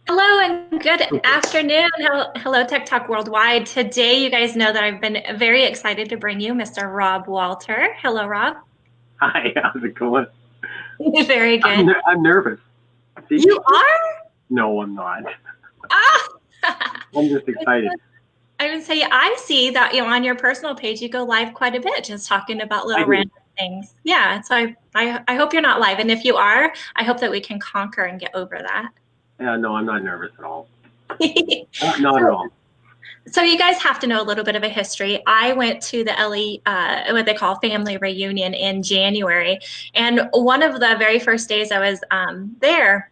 Hello and good afternoon. Hello, Tech Talk Worldwide. Today, you guys know that I've been very excited to bring you Mr. Rob Walter. Hello, Rob. Hi, how's it going? Very good. I'm nervous. See? You are? No, I'm not. Ah! I'm just excited. I would say I see that on your personal page you go live quite a bit, just talking about I little do. random things. Yeah, so I hope you're not live, and if you are, I hope that we can conquer and get over that. Yeah, no, I'm not nervous at all. Not at So, all. So you guys have to know a little bit of a history. I went to the what they call family reunion in January, and one of the very first days I was there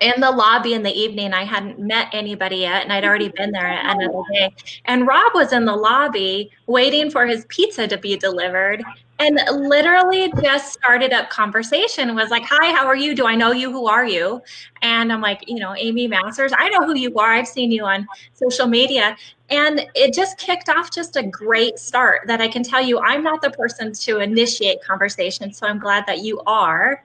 in the lobby in the evening, I hadn't met anybody yet, and I'd already been there another day. And Rob was in the lobby waiting for his pizza to be delivered, and literally just started up conversation. Was like, "Hi, how are you? Do I know you? Who are you?" And I'm like, Amy Masters. I know who you are. I've seen you on social media. And it just kicked off just a great start that I can tell you I'm not the person to initiate conversation. So I'm glad that you are.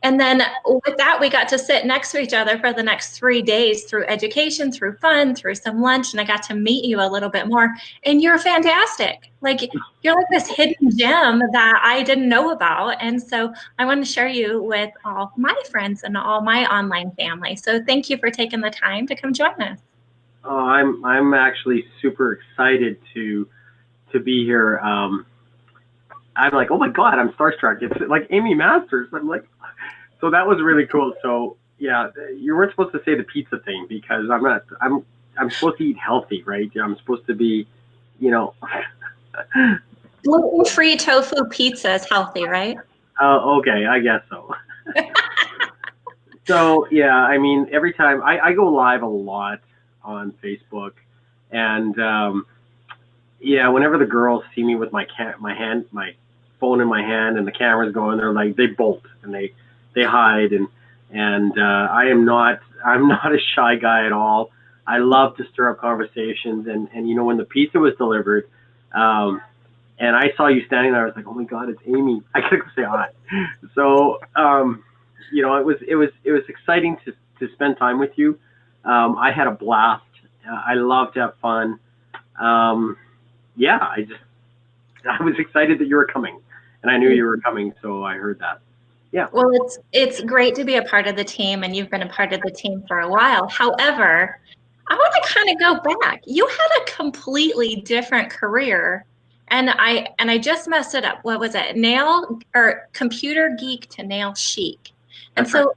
And then with that, we got to sit next to each other for the next 3 days through education, through fun, through some lunch, and I got to meet you a little bit more. And you're fantastic. Like, you're like this hidden gem that I didn't know about. And so I want to share you with all my friends and all my online family. So thank you for taking the time to come join us. Oh, I'm actually super excited to be here. I'm like, oh my god, I'm starstruck. It's like Amy Masters. I'm like, so that was really cool. So yeah, you weren't supposed to say the pizza thing because I'm not. I'm supposed to eat healthy, right? I'm supposed to be, you know. Gluten-free tofu pizza is healthy, right? Okay, I guess so. So yeah, I mean, every time I go live a lot on Facebook, and yeah, whenever the girls see me with my phone in my hand, and the camera's going, they're like they bolt and they hide, and I'm not a shy guy at all. I love to stir up conversations, and when the pizza was delivered, and I saw you standing there, I was like, oh my god, it's Amy. I gotta go say hi. So it was exciting to spend time with you. I had a blast. I love to have fun. Yeah, I was excited that you were coming, and I knew you were coming, so I heard that. Yeah. Well, it's great to be a part of the team, and you've been a part of the team for a while. However, I want to kind of go back. You had a completely different career, and I just messed it up. What was it? Nail or computer geek to nail chic. And That's right. so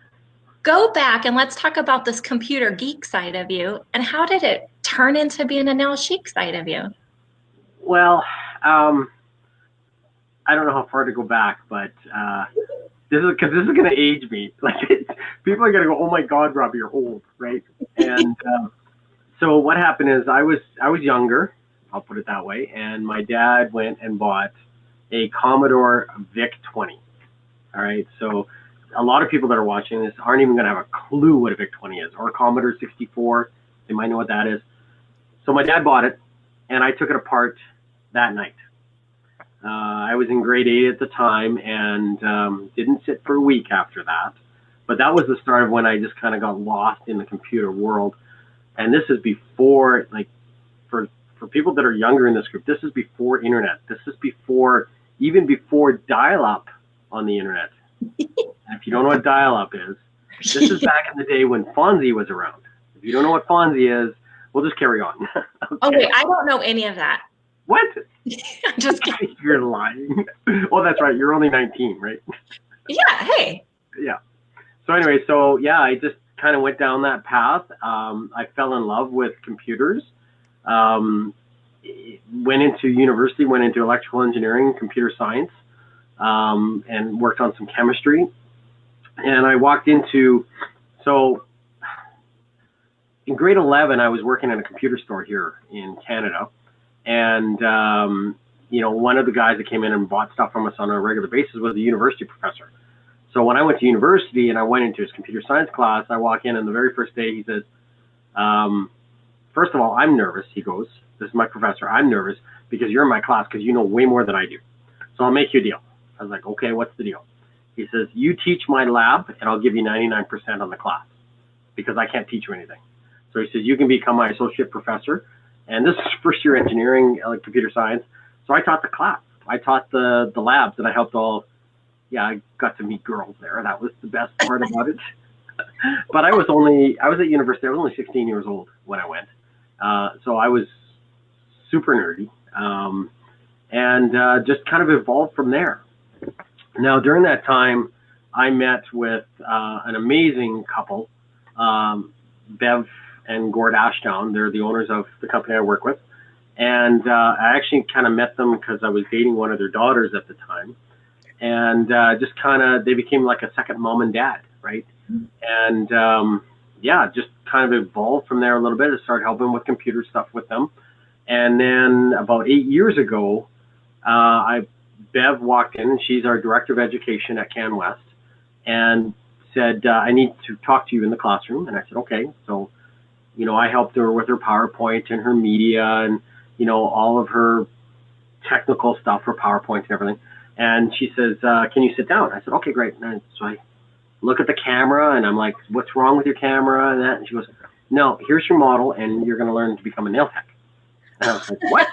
go back and let's talk about this computer geek side of you, and how did it turn into being a nail chic side of you? Well, um, I don't know how far to go back, but this is gonna age me. Like people are gonna go, "Oh my God, Robbie, you're old," right? And so what happened is I was younger, I'll put it that way, and my dad went and bought a Commodore VIC 20. All right, so a lot of people that are watching this aren't even gonna have a clue what a VIC 20 is, or a Commodore 64. They might know what that is. So my dad bought it, and I took it apart that night. I was in grade 8 at the time, and didn't sit for a week after that. But that was the start of when I just kind of got lost in the computer world. And this is before, like, for people that are younger in this group, this is before internet. This is even before dial-up on the internet. And if you don't know what dial-up is, this is back in the day when Fonzie was around. If you don't know what Fonzie is, we'll just carry on. Okay. Oh wait, I don't know any of that. What? I'm just kidding. You're lying. Oh, that's right. You're only 19, right? Yeah, hey. Yeah. So anyway, yeah, I just kind of went down that path. I fell in love with computers. Went into university, went into electrical engineering, computer science, and worked on some chemistry. And I walked into, so in grade 11, I was working in a computer store here in Canada. And, one of the guys that came in and bought stuff from us on a regular basis was a university professor. So when I went to university and I went into his computer science class, I walk in and the very first day he says, first of all, I'm nervous. He goes, this is my professor. I'm nervous because you're in my class because you know way more than I do. So I'll make you a deal. I was like, okay, what's the deal? He says, you teach my lab and I'll give you 99% on the class. because I can't teach you anything. So he says, you can become my associate professor. And this is first year engineering, like computer science. So I taught the class. I taught the labs, and I helped all. Yeah, I got to meet girls there. That was the best part about it. But I was at university. I was only 16 years old when I went. So I was super nerdy, and just kind of evolved from there. Now, during that time, I met with an amazing couple, Bev and Gord Ashdown. They're the owners of the company I work with. And I actually kind of met them because I was dating one of their daughters at the time. And just kind of, they became like a second mom and dad, right? And yeah, just kind of evolved from there a little bit. I started helping with computer stuff with them. And then about 8 years ago, Bev walked in, and she's our director of education at CanWest, and said, I need to talk to you in the classroom. And I said, okay. So, you know, I helped her with her PowerPoint and her media and, you know, all of her technical stuff, her PowerPoint and everything. And she says, can you sit down? I said, okay, great. And so I look at the camera, and I'm like, what's wrong with your camera and that? And she goes, no, here's your model, and you're going to learn to become a nail tech. And I was like, what?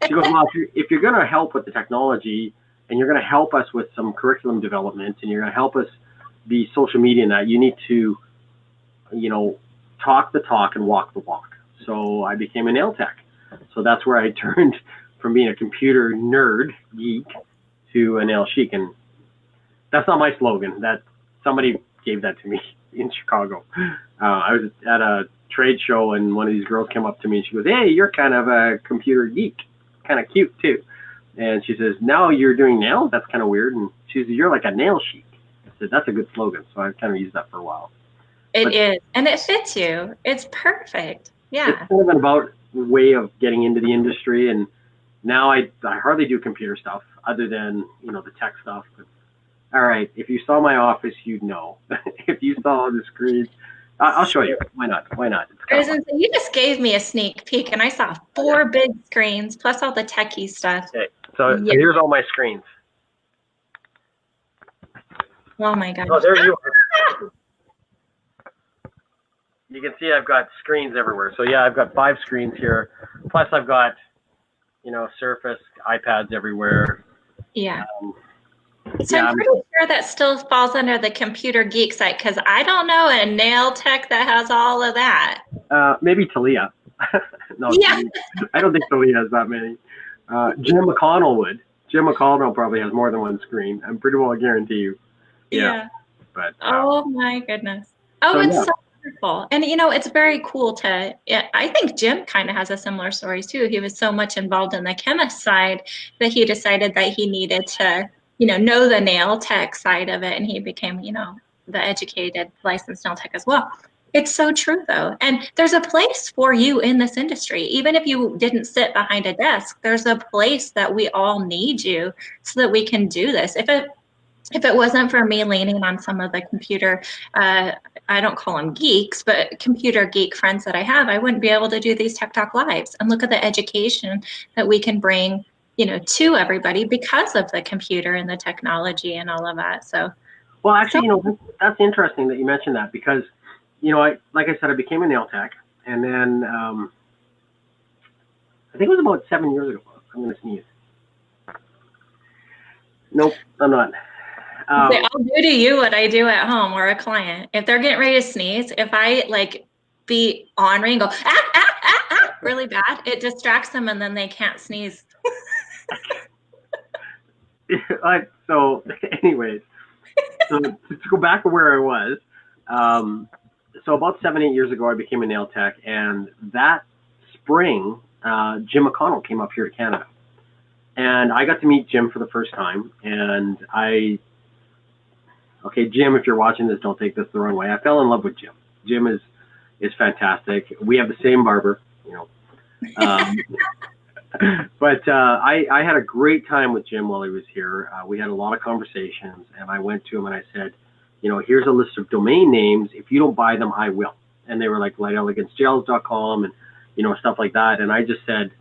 She goes, well, if you're going to help with the technology, and you're going to help us with some curriculum development, and you're going to help us be social media and that, you need to, you know, talk the talk and walk the walk. So I became a nail tech. So that's where I turned from being a computer nerd geek to a nail chic. And that's not my slogan. That somebody gave that to me in Chicago. I was at a trade show, and one of these girls came up to me, and she goes, hey, you're kind of a computer geek, kind of cute too. And she says, now you're doing nails? That's kind of weird. And she says, you're like a nail chic. I said, that's a good slogan. So I kind of used that for a while. It is, and it fits you. It's perfect. Yeah. It's kind of an about way of getting into the industry, and now I hardly do computer stuff other than, you know, the tech stuff. But, all right, if you saw my office, you'd know. If you saw the screens, I'll show you. Why not? Why not? You just gave me a sneak peek, and I saw 4 big screens plus all the techie stuff. Okay. So here's all my screens. Oh my gosh. Oh, there you are. You can see I've got screens everywhere. So yeah, I've got 5 screens here. Plus I've got, you know, Surface, iPads everywhere. Yeah. So yeah, I'm pretty sure that still falls under the computer geek site, because I don't know a nail tech that has all of that. Maybe Talia. No, yeah. I don't think Talia has that many. Jim McConnell would. Jim McConnell probably has more than 1 screen. I'm pretty well guarantee you. Yeah. But oh my goodness. Oh, so, it's so wonderful. And you know, it's very cool to, I think Jim kind of has a similar story too. He was so much involved in the chemist side that he decided that he needed to, you know the nail tech side of it, and he became, you know, the educated licensed nail tech as well. It's so true though. And there's a place for you in this industry. Even if you didn't sit behind a desk, there's a place that we all need you so that we can do this. If it wasn't for me leaning on some of the computer, I don't call them geeks, but computer geek friends that I have, I wouldn't be able to do these Tech Talk Lives and look at the education that we can bring, you know, to everybody because of the computer and the technology and all of that. So, well, actually, you know, that's interesting that you mentioned that, because, you know, like I said, I became a nail tech, and then I think it was about 7 years ago. I'm going to sneeze. Nope, I'm not. I'll do to you what I do at home or a client. If they're getting ready to sneeze, if I like be ornery and go really bad, it distracts them, and then they can't sneeze. So anyways, so to go back to where I was, so about 7-8 years ago, I became a nail tech, and that spring, Jim McConnell came up here to Canada, and I got to meet Jim for the first time. And okay, Jim, if you're watching this, don't take this the wrong way. I fell in love with Jim. Jim is fantastic. We have the same barber, you know. But I had a great time with Jim while he was here. We had a lot of conversations, and I went to him and I said, you know, here's a list of domain names. If you don't buy them, I will. And they were like lightelegancegels.com and, you know, stuff like that. And I just said,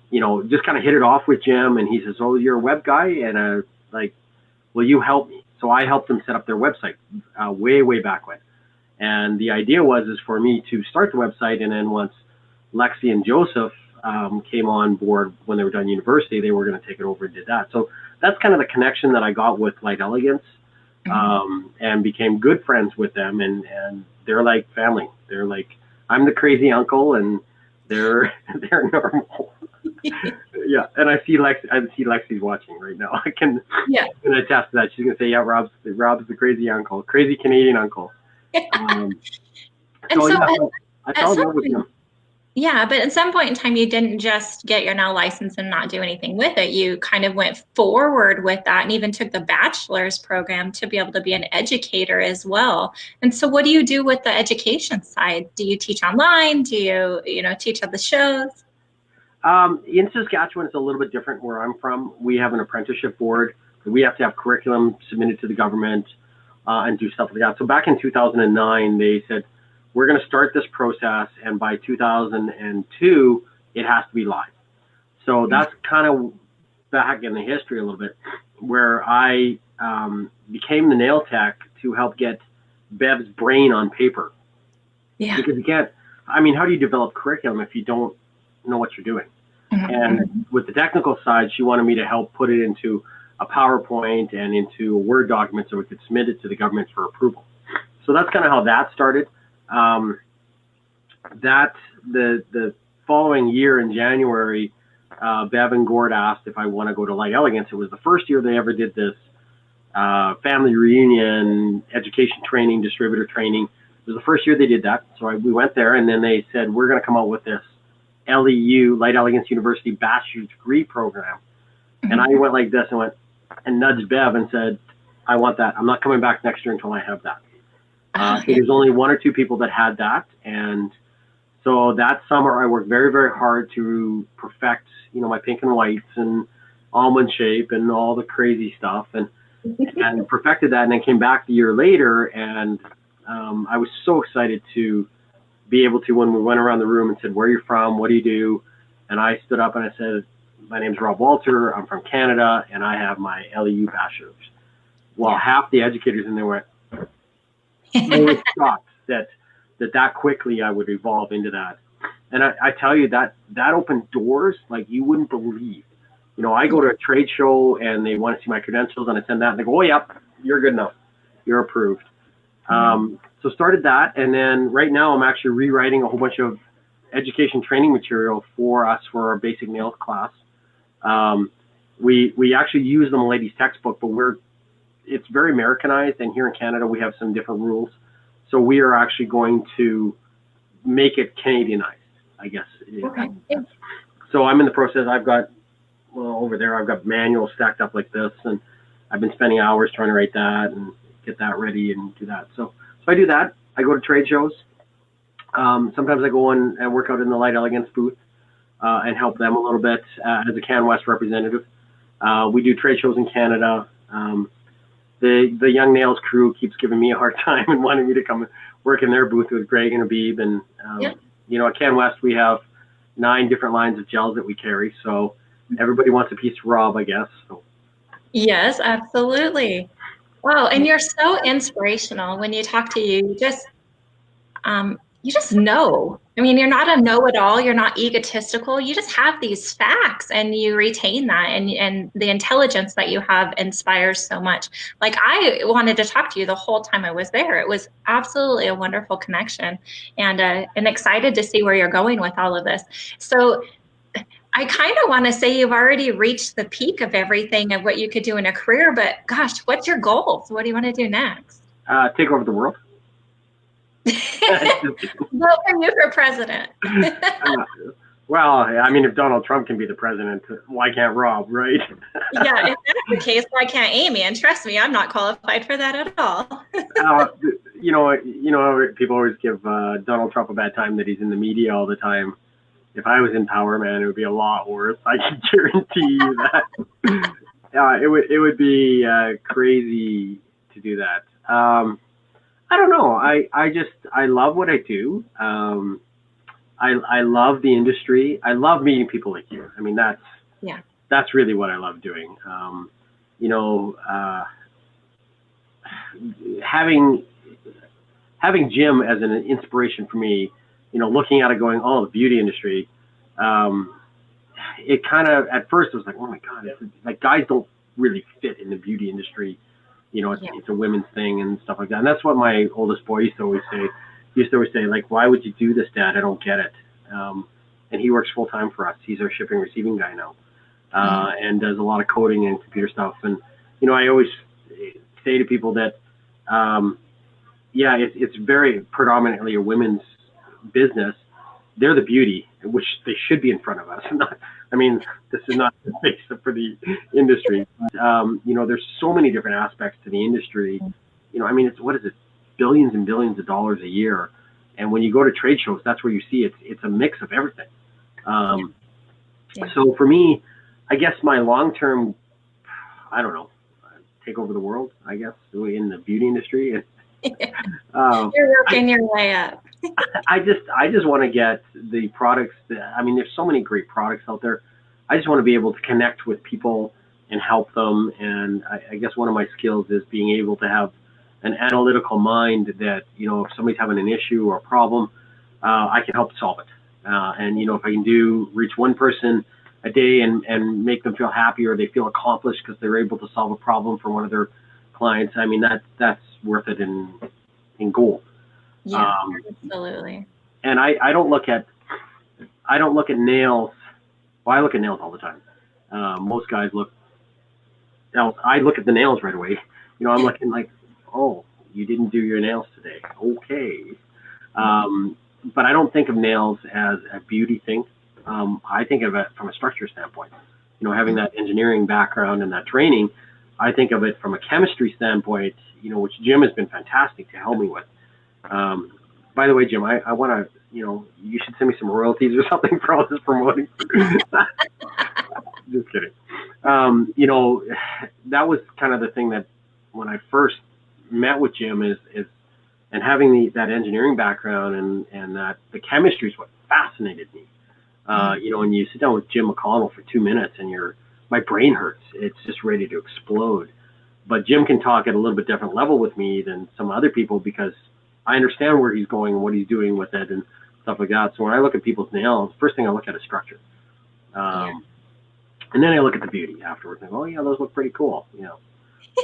you know, just kind of hit it off with Jim. And he says, oh, you're a web guy? And like, will you help me? So I helped them set up their website way back when. And the idea is for me to start the website, and then once Lexi and Joseph came on board when they were done university, they were going to take it over and did that. So that's kind of the connection that I got with Light Elegance, and became good friends with them. And they're like family. They're like, I'm the crazy uncle, and they're normal. Yeah, and I see Lexi's watching right now. I can attest to that. She's gonna say, yeah, Rob's the crazy uncle, crazy Canadian uncle. And so so yeah, I fell in love with him. Yeah, but at some point in time, you didn't just get your now license and not do anything with it. You kind of went forward with that and even took the bachelor's program to be able to be an educator as well. And so what do you do with the education side? Do you teach online? Do you teach at the shows? In Saskatchewan, it's a little bit different where I'm from. We have an apprenticeship board. We have to have curriculum submitted to the government and do stuff like that. So back in 2009, they said, we're going to start this process, and by 2002, it has to be live. So that's kind of back in the history a little bit, where I became the nail tech to help get Bev's brain on paper. Yeah. Because you can't, how do you develop curriculum if you don't know what you're doing? And with the technical side, she wanted me to help put it into a PowerPoint and into a Word document so we could submit it to the government for approval. So that's kind of how that started. The following year in January, Bev and Gord asked if I want to go to Light Elegance. It was the first year they ever did this family reunion, education training, distributor training. It was the first year they did that. So we went there, and then they said, we're going to come out with this LEU, Light Elegance University Bachelor's Degree program. And I went like this and nudged Bev and said, I want that. I'm not coming back next year until I have that. There's only one or two people that had that, and so that summer I worked very, very hard to perfect, my pink and whites and almond shape and all the crazy stuff, and perfected that, and then came back the year later, and I was so excited to be able to, when we went around the room and said, where are you from, what do you do, and I stood up and I said, my name's Rob Walter, I'm from Canada, and I have my LEU bachelor's. Well, half the educators in there went, I was shocked that quickly I would evolve into that. And I tell you that opened doors like you wouldn't believe. I go to a trade show and they want to see my credentials, and I send that, and they go, oh, yep, you're good enough. You're approved. So started that. And then right now I'm actually rewriting a whole bunch of education training material for us for our basic nails class. We actually use the Milady's textbook, but it's very Americanized, and here in Canada we have some different rules. So we are actually going to make it Canadianized, I guess. Okay. So I'm in the process. I've got, over there, I've got manuals stacked up like this, and I've been spending hours trying to write that and get that ready and do that. So I do that. I go to trade shows. Sometimes I go in and work out in the Light Elegance booth and help them a little bit as a CanWest representative. We do trade shows in Canada. The Young Nails crew keeps giving me a hard time and wanting me to come work in their booth with Greg and Abib. And, at CanWest, we have 9 different lines of gels that we carry. So everybody wants a piece of Rob, I guess. So. Yes, absolutely. Wow. And you're so inspirational when you talk to you. You just know. You're not a know-it-all. You're not egotistical. You just have these facts, and you retain that, and the intelligence that you have inspires so much. Like, I wanted to talk to you the whole time I was there. It was absolutely a wonderful connection, and excited to see where you're going with all of this. So I kind of want to say you've already reached the peak of everything of what you could do in a career, but gosh, what's your goals? What do you want to do next? Take over the world. Vote for you for president. Well, if Donald Trump can be the president, why can't Rob, right? Yeah, if that's the case, why can't Amy? And trust me, I'm not qualified for that at all. People always give Donald Trump a bad time that he's in the media all the time. If I was in power, man, it would be a lot worse. I can guarantee you that. It would be crazy to do that. I don't know. I love what I do. I love the industry. I love meeting people like you. That's really what I love doing. Having having Jim as an inspiration for me, looking at it going, oh, the beauty industry, it kind of, at first it was like, oh my God, like guys don't really fit in the beauty industry. It's a women's thing and stuff like that. And that's what my oldest boy used to always say. He used to always say, like, why would you do this, Dad? I don't get it. And he works full time for us. He's our shipping receiving guy now, and does a lot of coding and computer stuff. And, I always say to people that, it's very predominantly a women's business. They're the beauty, which they should be in front of us. This is not the face for the industry. There's so many different aspects to the industry. It's, what is it, billions and billions of dollars a year. And when you go to trade shows, that's where you see it's a mix of everything. So for me, I guess my long-term, I don't know, take over the world, I guess, in the beauty industry. You're working your way up. I just want to get the products there's so many great products out there. I just want to be able to connect with people and help them. And I guess one of my skills is being able to have an analytical mind that, if somebody's having an issue or a problem, I can help solve it. And, if I can reach one person a day and make them feel happy, or they feel accomplished because they're able to solve a problem for one of their clients, that's worth it in gold. Yeah, absolutely. And I don't look at nails. Well, I look at nails all the time. Most guys I look at the nails right away. I'm looking like, oh, you didn't do your nails today. Okay. But I don't think of nails as a beauty thing. I think of it from a structure standpoint. Having that engineering background and that training, I think of it from a chemistry standpoint, which Jim has been fantastic to help me with. By the way, Jim, I want to, you should send me some royalties or something for all this promoting. Just kidding. That was kind of the thing that when I first met with Jim is and having that engineering background and that the chemistry is what fascinated me. When you sit down with Jim McConnell for 2 minutes and my brain hurts, it's just ready to explode. But Jim can talk at a little bit different level with me than some other people because I understand where he's going and what he's doing with it and stuff like that. So when I look at people's nails, first thing I look at is structure. And then I look at the beauty afterwards and go, oh yeah, those look pretty cool.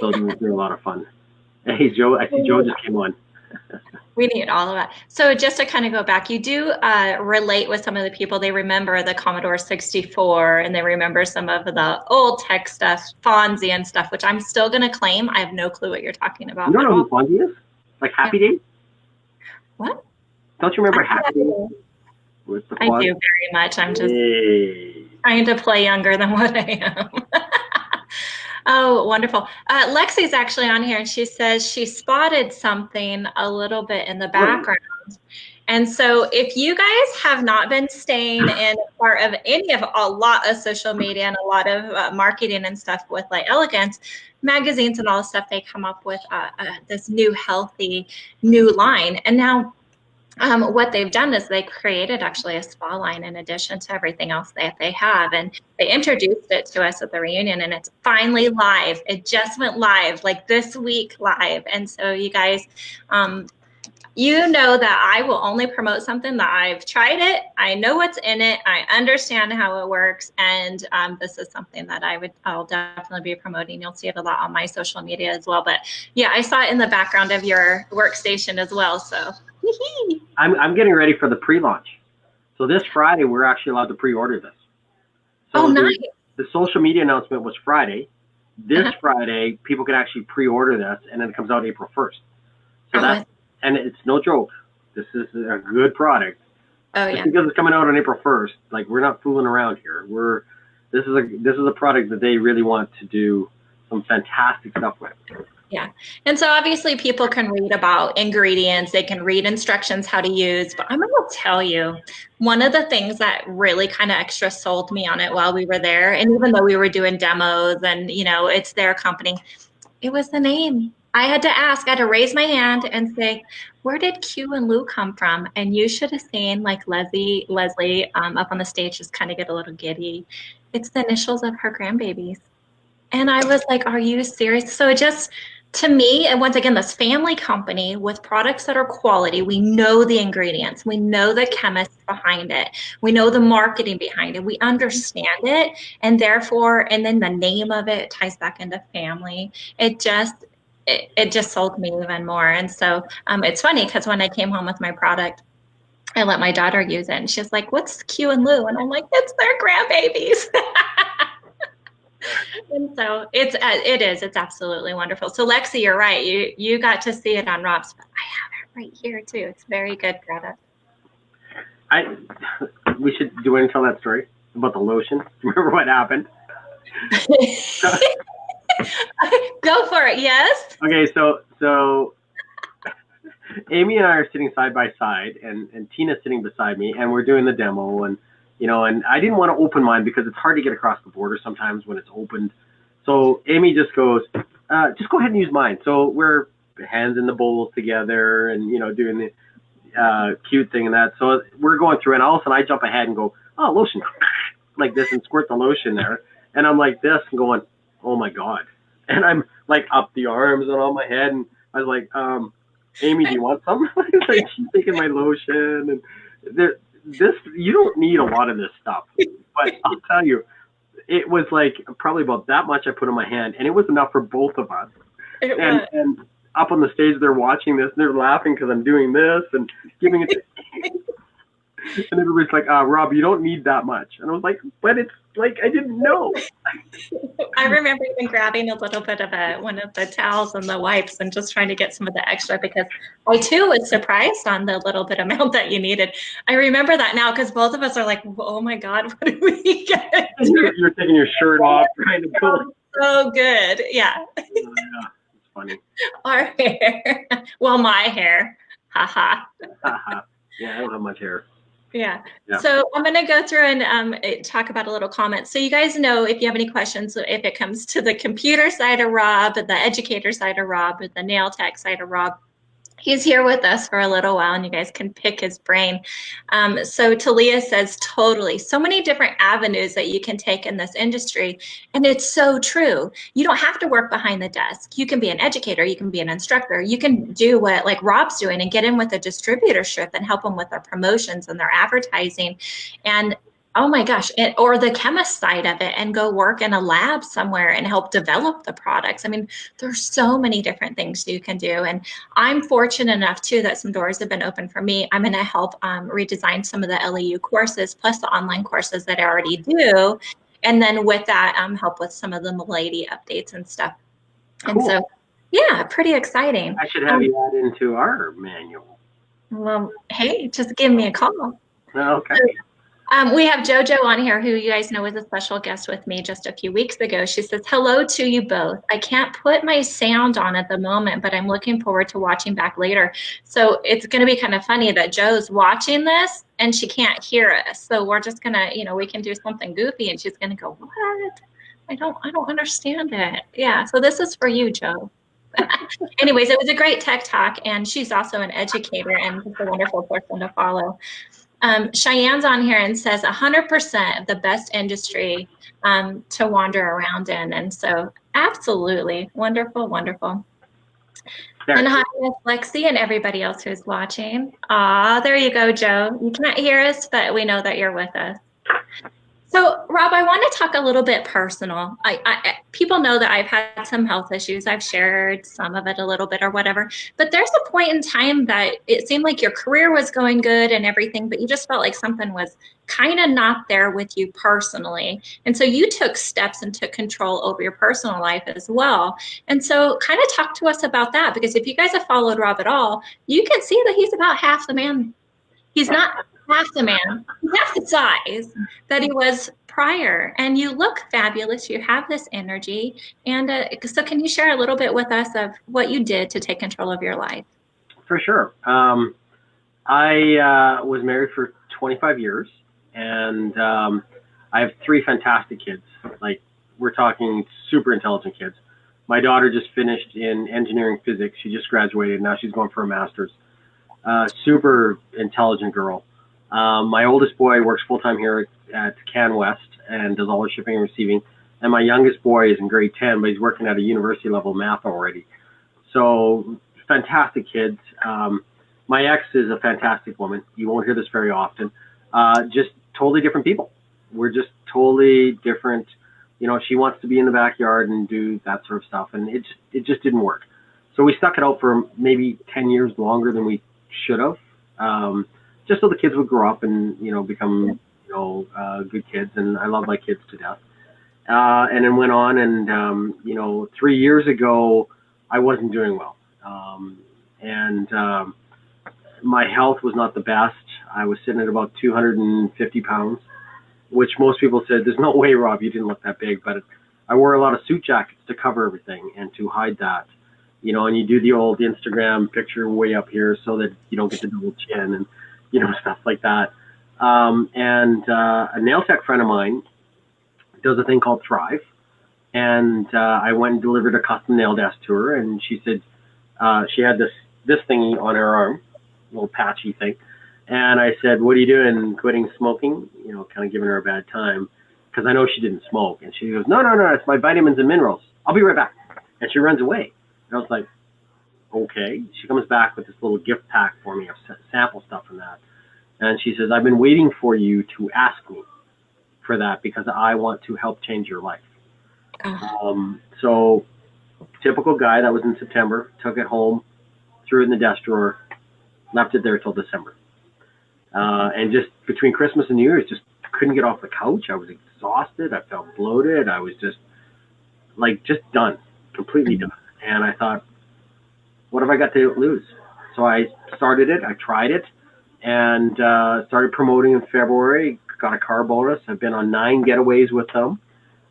So they're a lot of fun. Hey, Joe, I see Joe just came on. We need all of that. So just to kind of go back, you do relate with some of the people. They remember the Commodore 64 and they remember some of the old tech stuff, Fonzie and stuff, which I'm still going to claim. I have no clue what you're talking about. You don't know who Fonzie is? Like Happy Days? What? Don't you remember Happy Days? I do very much. I'm just trying to play younger than what I am. Oh, wonderful. Lexi's actually on here and she says she spotted something a little bit in the background. And so if you guys have not been staying in part of a lot of social media and a lot of marketing and stuff with Light Elegance, magazines and all the stuff, they come up with this new healthy new line. And now what they've done is they created actually a spa line in addition to everything else that they have. And they introduced it to us at the reunion and it's finally live. It just went live like this week live. And so you guys, you know that I will only promote something that I've tried it. I know what's in it. I understand how it works. And this is something that I'll definitely be promoting. You'll see it a lot on my social media as well. But yeah, I saw it in the background of your workstation as well. So I'm getting ready for the pre-launch. So this Friday, we're actually allowed to pre-order this. So nice. The social media announcement was Friday. This Friday, people can actually pre-order this, and then it comes out April 1st. So and it's no joke. This is a good product. Oh yeah. Because it's coming out on April 1st. Like we're not fooling around here. This is a product that they really want to do some fantastic stuff with. Yeah. And so obviously people can read about ingredients, they can read instructions how to use, but I'm going to tell you, one of the things that really kind of extra sold me on it while we were there, and even though we were doing demos and, it's their company, it was the name. I had to raise my hand and say, where did Q and Lou come from? And you should have seen like Leslie up on the stage just kind of get a little giddy. It's the initials of her grandbabies. And I was like, are you serious? So To me, and once again, this family company with products that are quality, we know the ingredients, we know the chemists behind it, we know the marketing behind it, we understand it, and therefore, and then the name of it ties back into family. It just sold me even more. And so it's funny because when I came home with my product, I let my daughter use it, and she's like, "What's Q and Lou?" And I'm like, "It's their grandbabies." And so it's absolutely wonderful. So Lexi, you're right. You got to see it on Rob's, but I have it right here too. It's very good product. We should do it and tell that story about the lotion. Remember what happened? Go for it. Yes. Okay, so Amy and I are sitting side by side, and Tina's sitting beside me, and we're doing the demo, and and I didn't want to open mine because it's hard to get across the border sometimes when it's opened. So Amy just goes, just go ahead and use mine. So we're hands in the bowls together, and doing the cute thing and that. So we're going through, and all of a sudden I jump ahead and go, oh, lotion, like this, and squirt the lotion there, and I'm like this, and going, oh my god, and I'm like up the arms and on my head, and I was like, Amy, do you want some? Like, she's taking my lotion, and this, you don't need a lot of this stuff, but I'll tell you, it was like probably about that much I put in my hand, and it was enough for both of us. And up on the stage, they're watching this, and they're laughing because I'm doing this and giving it to and everybody's like, Rob, you don't need that much. And I was like, but it's like, I didn't know. I remember even grabbing a little bit of one of the towels and the wipes and just trying to get some of the extra, because I too was surprised on the little bit amount that you needed. I remember that now because both of us are like, oh my God, what did we get? You're taking your shirt off, trying to go. So good. Yeah. Yeah, it's funny. Our hair. Well, my hair. Haha. Yeah, I don't have much hair. Yeah. So I'm going to go through and talk about a little comment. So you guys know, if you have any questions, if it comes to the computer side of Rob, the educator side of Rob, the nail tech side of Rob, he's here with us for a little while, and you guys can pick his brain. So Talia says, totally. So many different avenues that you can take in this industry. And it's so true. You don't have to work behind the desk. You can be an educator. You can be an instructor. You can do what like Rob's doing and get in with a distributorship and help them with their promotions and their advertising. And oh my gosh, or the chemist side of it, and go work in a lab somewhere and help develop the products. I mean, there's so many different things you can do. And I'm fortunate enough too that some doors have been open for me. I'm going to help redesign some of the LEU courses, plus the online courses that I already do. And then with that, help with some of the Milady updates and stuff. Cool. And so, yeah, pretty exciting. I should have you add into our manual. Well, hey, just give me a call. Okay. We have JoJo on here, who you guys know was a special guest with me just a few weeks ago. She says, hello to you both. I can't put my sound on at the moment, but I'm looking forward to watching back later. So it's going to be kind of funny that Joe's watching this and she can't hear us. So we're just going to, we can do something goofy and she's going to go, what? I don't understand it. Yeah. So this is for you, Joe. Anyways, it was a great tech talk, and she's also an educator and just a wonderful person to follow. Cheyenne's on here and says 100% the best industry to wander around in. And so absolutely wonderful, wonderful. And hi, Miss Lexi and everybody else who's watching. There you go, Joe. You can't hear us, but we know that you're with us. So, Rob, I want to talk a little bit personal. People know that I've had some health issues. I've shared some of it a little bit or whatever. But there's a point in time that it seemed like your career was going good and everything, but you just felt like something was kind of not there with you personally. And so you took steps and took control over your personal life as well. And so kind of talk to us about that, because if you guys have followed Rob at all, you can see that he's about half the man. He's not half the man, half the size that he was prior, and you look fabulous. You have this energy, and so can you share a little bit with us of what you did to take control of your life? For sure. I was married for 25 years, and I have 3 fantastic kids. Like, we're talking super intelligent kids. My daughter just finished in engineering physics. She just graduated. Now she's going for a master's. Super intelligent girl. My oldest boy works full-time here at CanWest and does all the shipping and receiving. And my youngest boy is in grade 10, but he's working at a university level math already. So fantastic kids. My ex is a fantastic woman. You won't hear this very often. Just totally different people. We're just totally different. You know, she wants to be in the backyard and do that sort of stuff, and it just didn't work. So we stuck it out for maybe 10 years longer than we should have, just so the kids would grow up and, you know, become, you know, good kids. And I love my kids to death. And then went on, and, you know, 3 years ago, I wasn't doing well. My health was not the best. I was sitting at about 250 pounds, which most people said, there's no way, Rob, you didn't look that big. But I wore a lot of suit jackets to cover everything and to hide that. You know, and you do the old Instagram picture way up here so that you don't get the double chin and, you know, stuff like that. A nail tech friend of mine does a thing called Thrive. And I went and delivered a custom nail desk to her, and she said she had this thingy on her arm, a little patchy thing. And I said, what are you doing, quitting smoking? You know, kind of giving her a bad time, because I know she didn't smoke. And she goes, no, it's my vitamins and minerals. I'll be right back. And she runs away. And I was like, okay. She comes back with this little gift pack for me of sample stuff from that. And she says, I've been waiting for you to ask me for that because I want to help change your life. So typical guy, that was in September, took it home, threw it in the desk drawer, left it there till December. And just between Christmas and New Year's, just couldn't get off the couch. I was exhausted. I felt bloated. I was just done, completely done. And I thought, what have I got to lose? So I started it. I tried it and started promoting in February, got a car bonus. I've been on 9 getaways with them.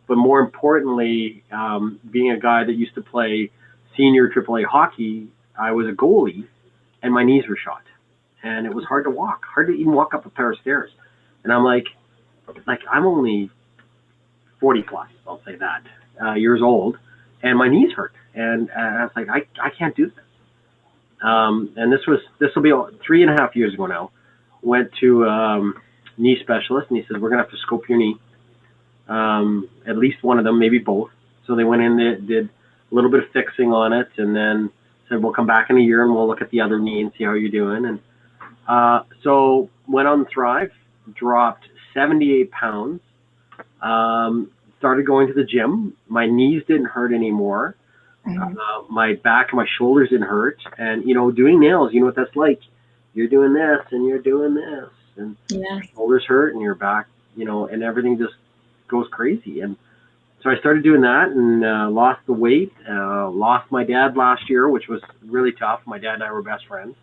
But more importantly, being a guy that used to play senior AAA hockey, I was a goalie and my knees were shot. And it was hard to walk, hard to even walk up a pair of stairs. And I'm like I'm only 40 plus, I'll say that, years old, and my knees hurt. And I was like, I can't do this. And this will be 3.5 years ago now. Went to knee specialist, and he says, we're going to have to scope your knee. At least one of them, maybe both. So they went in, they did a little bit of fixing on it, and then said, we'll come back in a year and we'll look at the other knee and see how you're doing. And so went on Thrive, dropped 78 pounds, started going to the gym. My knees didn't hurt anymore. My back and my shoulders didn't hurt. And, you know, doing nails, you know what that's like. You're doing this and you're doing this, and your shoulders hurt and your back, you know, and everything just goes crazy. And so I started doing that and lost the weight, lost my dad last year, which was really tough. My dad and I were best friends.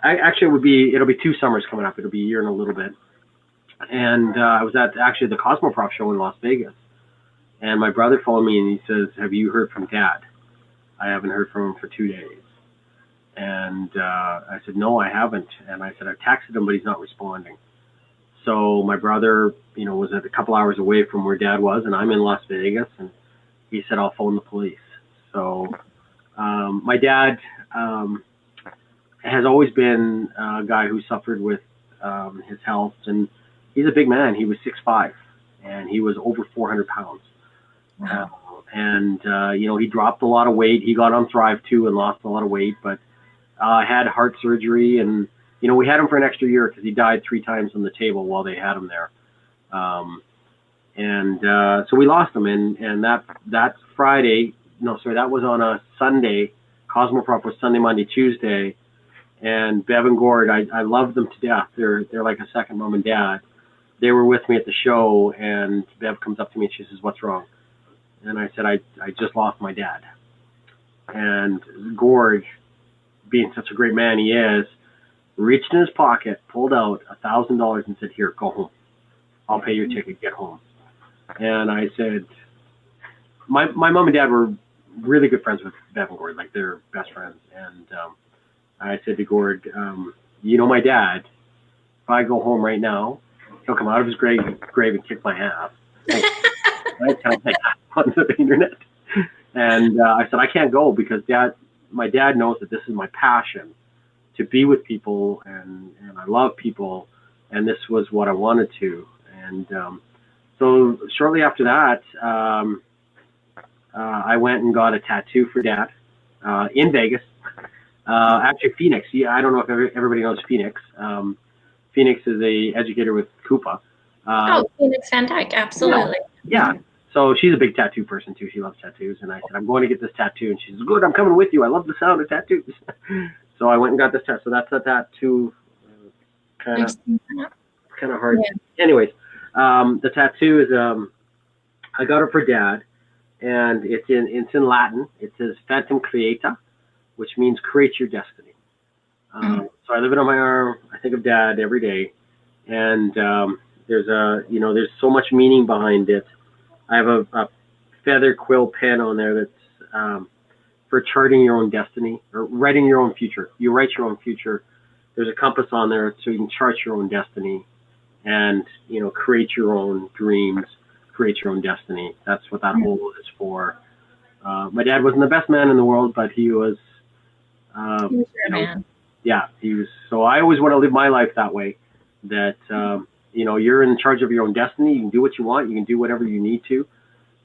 It'll be 2 summers coming up. It'll be a year and a little bit. And I was at actually the Cosmoprof show in Las Vegas. And my brother phoned me and he says, have you heard from Dad? I haven't heard from him for 2 days. And I said, no, I haven't. And I said, I texted him, but he's not responding. So my brother, you know, was a couple hours away from where Dad was, and I'm in Las Vegas. And he said, I'll phone the police. So my dad has always been a guy who suffered with his health. And he's a big man. He was 6'5", and he was over 400 pounds. Wow. You know, he dropped a lot of weight. He got on Thrive too and lost a lot of weight, but had heart surgery. And, you know, we had him for an extra year because he died 3 times on the table while they had him there. So we lost him. And that Friday, that was on a Sunday. Cosmoprof was Sunday, Monday, Tuesday. And Bev and Gord, I love them to death. They're like a second mom and dad. They were with me at the show, and Bev comes up to me and she says, what's wrong? And I said, I just lost my dad. And Gord, being such a great man he is, reached in his pocket, pulled out $1,000 and said, here, go home. I'll pay your ticket, get home. And I said, my mom and dad were really good friends with Bev and Gord, like they're best friends. And I said to Gord, you know my dad, if I go home right now, he'll come out of his grave and kick my ass. I tell my dad on the internet. And I said, I can't go because my dad knows that this is my passion, to be with people, and I love people, and this was what I wanted to. And so shortly after that, I went and got a tattoo for Dad in Vegas. Actually, Phoenix. Yeah, I don't know if everybody knows Phoenix. Phoenix is a educator with Coupa. Oh, Phoenix Van Dyke, absolutely. Yeah. So she's a big tattoo person too. She loves tattoos. And I said, I'm going to get this tattoo. And she says, good, I'm coming with you. I love the sound of tattoos. So I went and got this tattoo. So that's a tattoo. Kind of hard. Yeah. Anyways, the tattoo is I got it for Dad, and it's in Latin. It says "Phantom Creata," which means create your destiny. So I live it on my arm. I think of Dad every day, and there's so much meaning behind it. I have a feather quill pen on there that's for charting your own destiny or writing your own future. You write your own future. There's a compass on there so you can chart your own destiny and, create your own dreams, create your own destiny. That's what that hole is for. My dad wasn't the best man in the world, but he was, man. Yeah, he was. So I always want to live my life that way, that, you're in charge of your own destiny. You can do what you want. You can do whatever you need to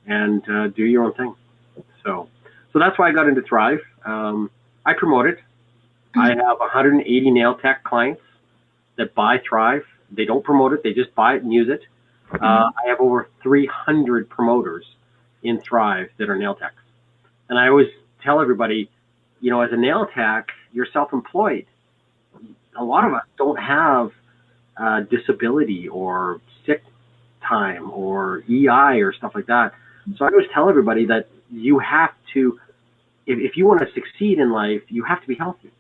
and do your own thing. So that's why I got into Thrive. I promote it. I have 180 nail tech clients that buy Thrive. They don't promote it. They just buy it and use it. I have over 300 promoters in Thrive that are nail techs. And I always tell everybody, as a nail tech, you're self-employed. A lot of us don't have disability or sick time or EI or stuff like that. So I always tell everybody that you have to, if you want to succeed in life, you have to be healthy.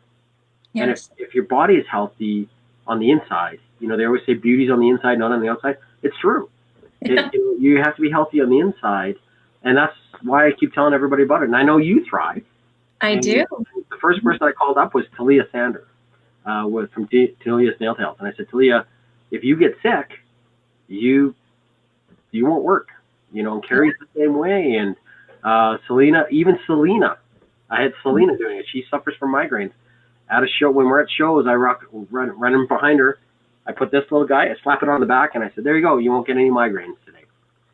Yes. And if your body is healthy on the inside, they always say beauty's on the inside, not on the outside. It's true. You have to be healthy on the inside. And that's why I keep telling everybody about it. And I know you thrive. I do. The first person I called up was Talia Sander from Talia's Nail Tales. And I said, Talia, if you get sick, you won't work. And Carrie's the same way. And Selena, I had Selena doing it. She suffers from migraines. At a show, when we're at shows, I run in behind her. I put this little guy, I slap it on the back, and I said, there you go. You won't get any migraines today.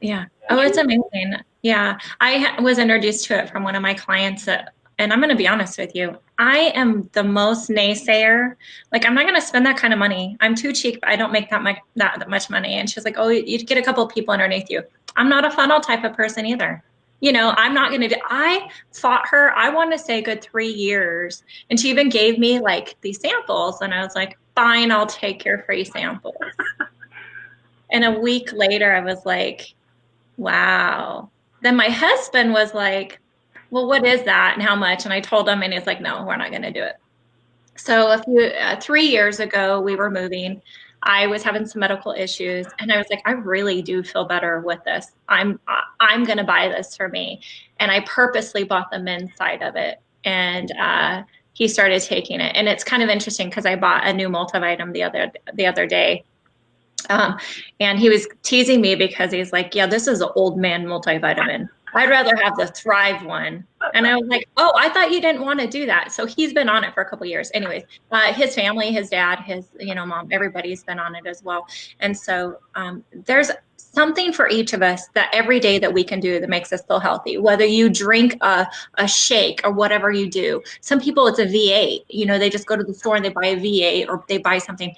Yeah. Oh, it's amazing. Yeah. I was introduced to it from one of my clients and I'm going to be honest with you. I am the most naysayer. Like, I'm not going to spend that kind of money. I'm too cheap. I don't make that much money. And she's like, oh, you'd get a couple of people underneath you. I'm not a funnel type of person either. I'm not going to I fought her. I want to say a good 3 years. And she even gave me like these samples. And I was like, fine, I'll take your free samples. And a week later, I was like, wow. Then my husband was like, well, what is that and how much? And I told him, and he's like, no, we're not going to do it. So 3 years ago, we were moving. I was having some medical issues, and I was like, I really do feel better with this. I'm going to buy this for me. And I purposely bought the men's side of it. And he started taking it. And it's kind of interesting because I bought a new multivitamin the other day. And he was teasing me because he's like, yeah, this is an old man multivitamin. I'd rather have the Thrive one. And I was like, oh, I thought you didn't want to do that. So he's been on it for a couple of years. Anyways, his family, his dad, his, mom, everybody's been on it as well. And so there's something for each of us that every day that we can do that makes us feel healthy, whether you drink a shake or whatever you do. Some people, it's a V8, they just go to the store and they buy a V8 or they buy something.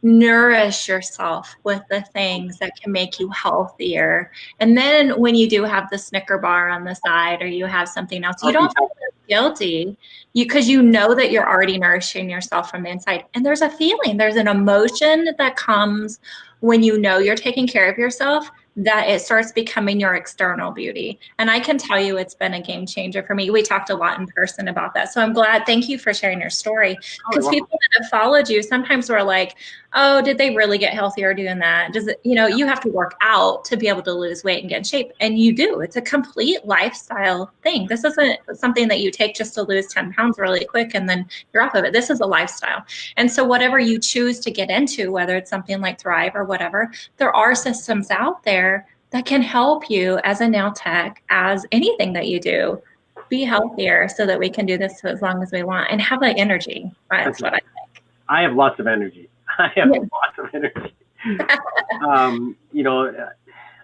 Nourish yourself with the things that can make you healthier. And then when you do have the Snicker bar on the side or you have something else, you don't feel guilty because you know that you're already nourishing yourself from the inside. And there's a feeling, there's an emotion that comes when you know you're taking care of yourself, that it starts becoming your external beauty. And I can tell you it's been a game changer for me. We talked a lot in person about that. So I'm glad. Thank you for sharing your story. Because people that have followed you, sometimes we're like, oh, did they really get healthier doing that? Does it, you have to work out to be able to lose weight and get in shape. And you do. It's a complete lifestyle thing. This isn't something that you take just to lose 10 pounds really quick and then you're off of it. This is a lifestyle. And so whatever you choose to get into, whether it's something like Thrive or whatever, there are systems out there that can help you as a nail tech, as anything that you do, be healthier so that we can do this as long as we want and have that energy. That's what I think. I have lots of energy. Lots of energy.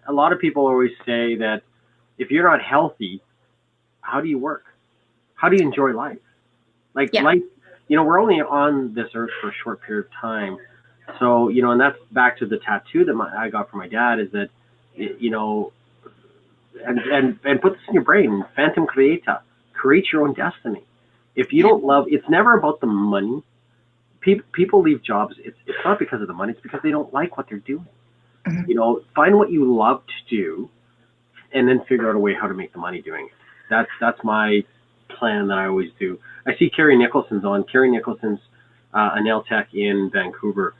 A lot of people always say that if you're not healthy, how do you work? How do you enjoy life? Like Yeah. life, we're only on this earth for a short period of time. So, and that's back to the tattoo that I got from my dad, is that, and put this in your brain, phantom creata, create your own destiny. If you don't love, it's never about the money. People leave jobs. It's not because of the money. It's because they don't like what they're doing. Mm-hmm. Find what you love to do, and then figure out a way how to make the money doing it. That's my plan that I always do. I see Carrie Nicholson's on. Carrie Nicholson's a nail tech in Vancouver.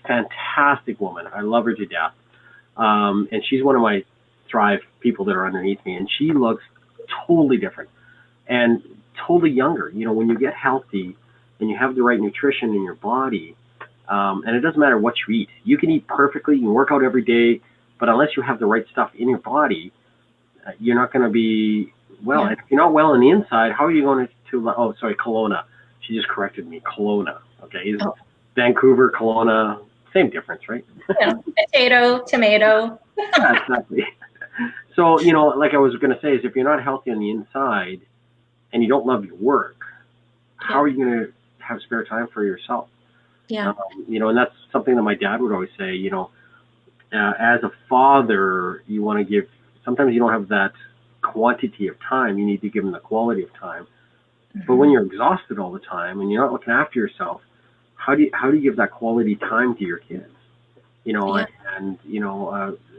Fantastic woman. I love her to death. And she's one of my Thrive people that are underneath me, and she looks totally different and totally younger. When you get healthy and you have the right nutrition in your body, and it doesn't matter what you eat. You can eat perfectly, you can work out every day, but unless you have the right stuff in your body, you're not going to be well. Yeah. If you're not well on the inside, how are you going to oh, sorry, Kelowna. She just corrected me. Kelowna. Okay. Vancouver, Kelowna, same difference, right? Yeah. Potato, tomato. Yeah, exactly. So, like I was going to say, is if you're not healthy on the inside and you don't love your work, how are you going to have spare time for yourself? Yeah. And that's something that my dad would always say, as a father, you want to give, sometimes you don't have that quantity of time. You need to give them the quality of time. Mm-hmm. But when you're exhausted all the time and you're not looking after yourself, how do you give that quality time to your kids? And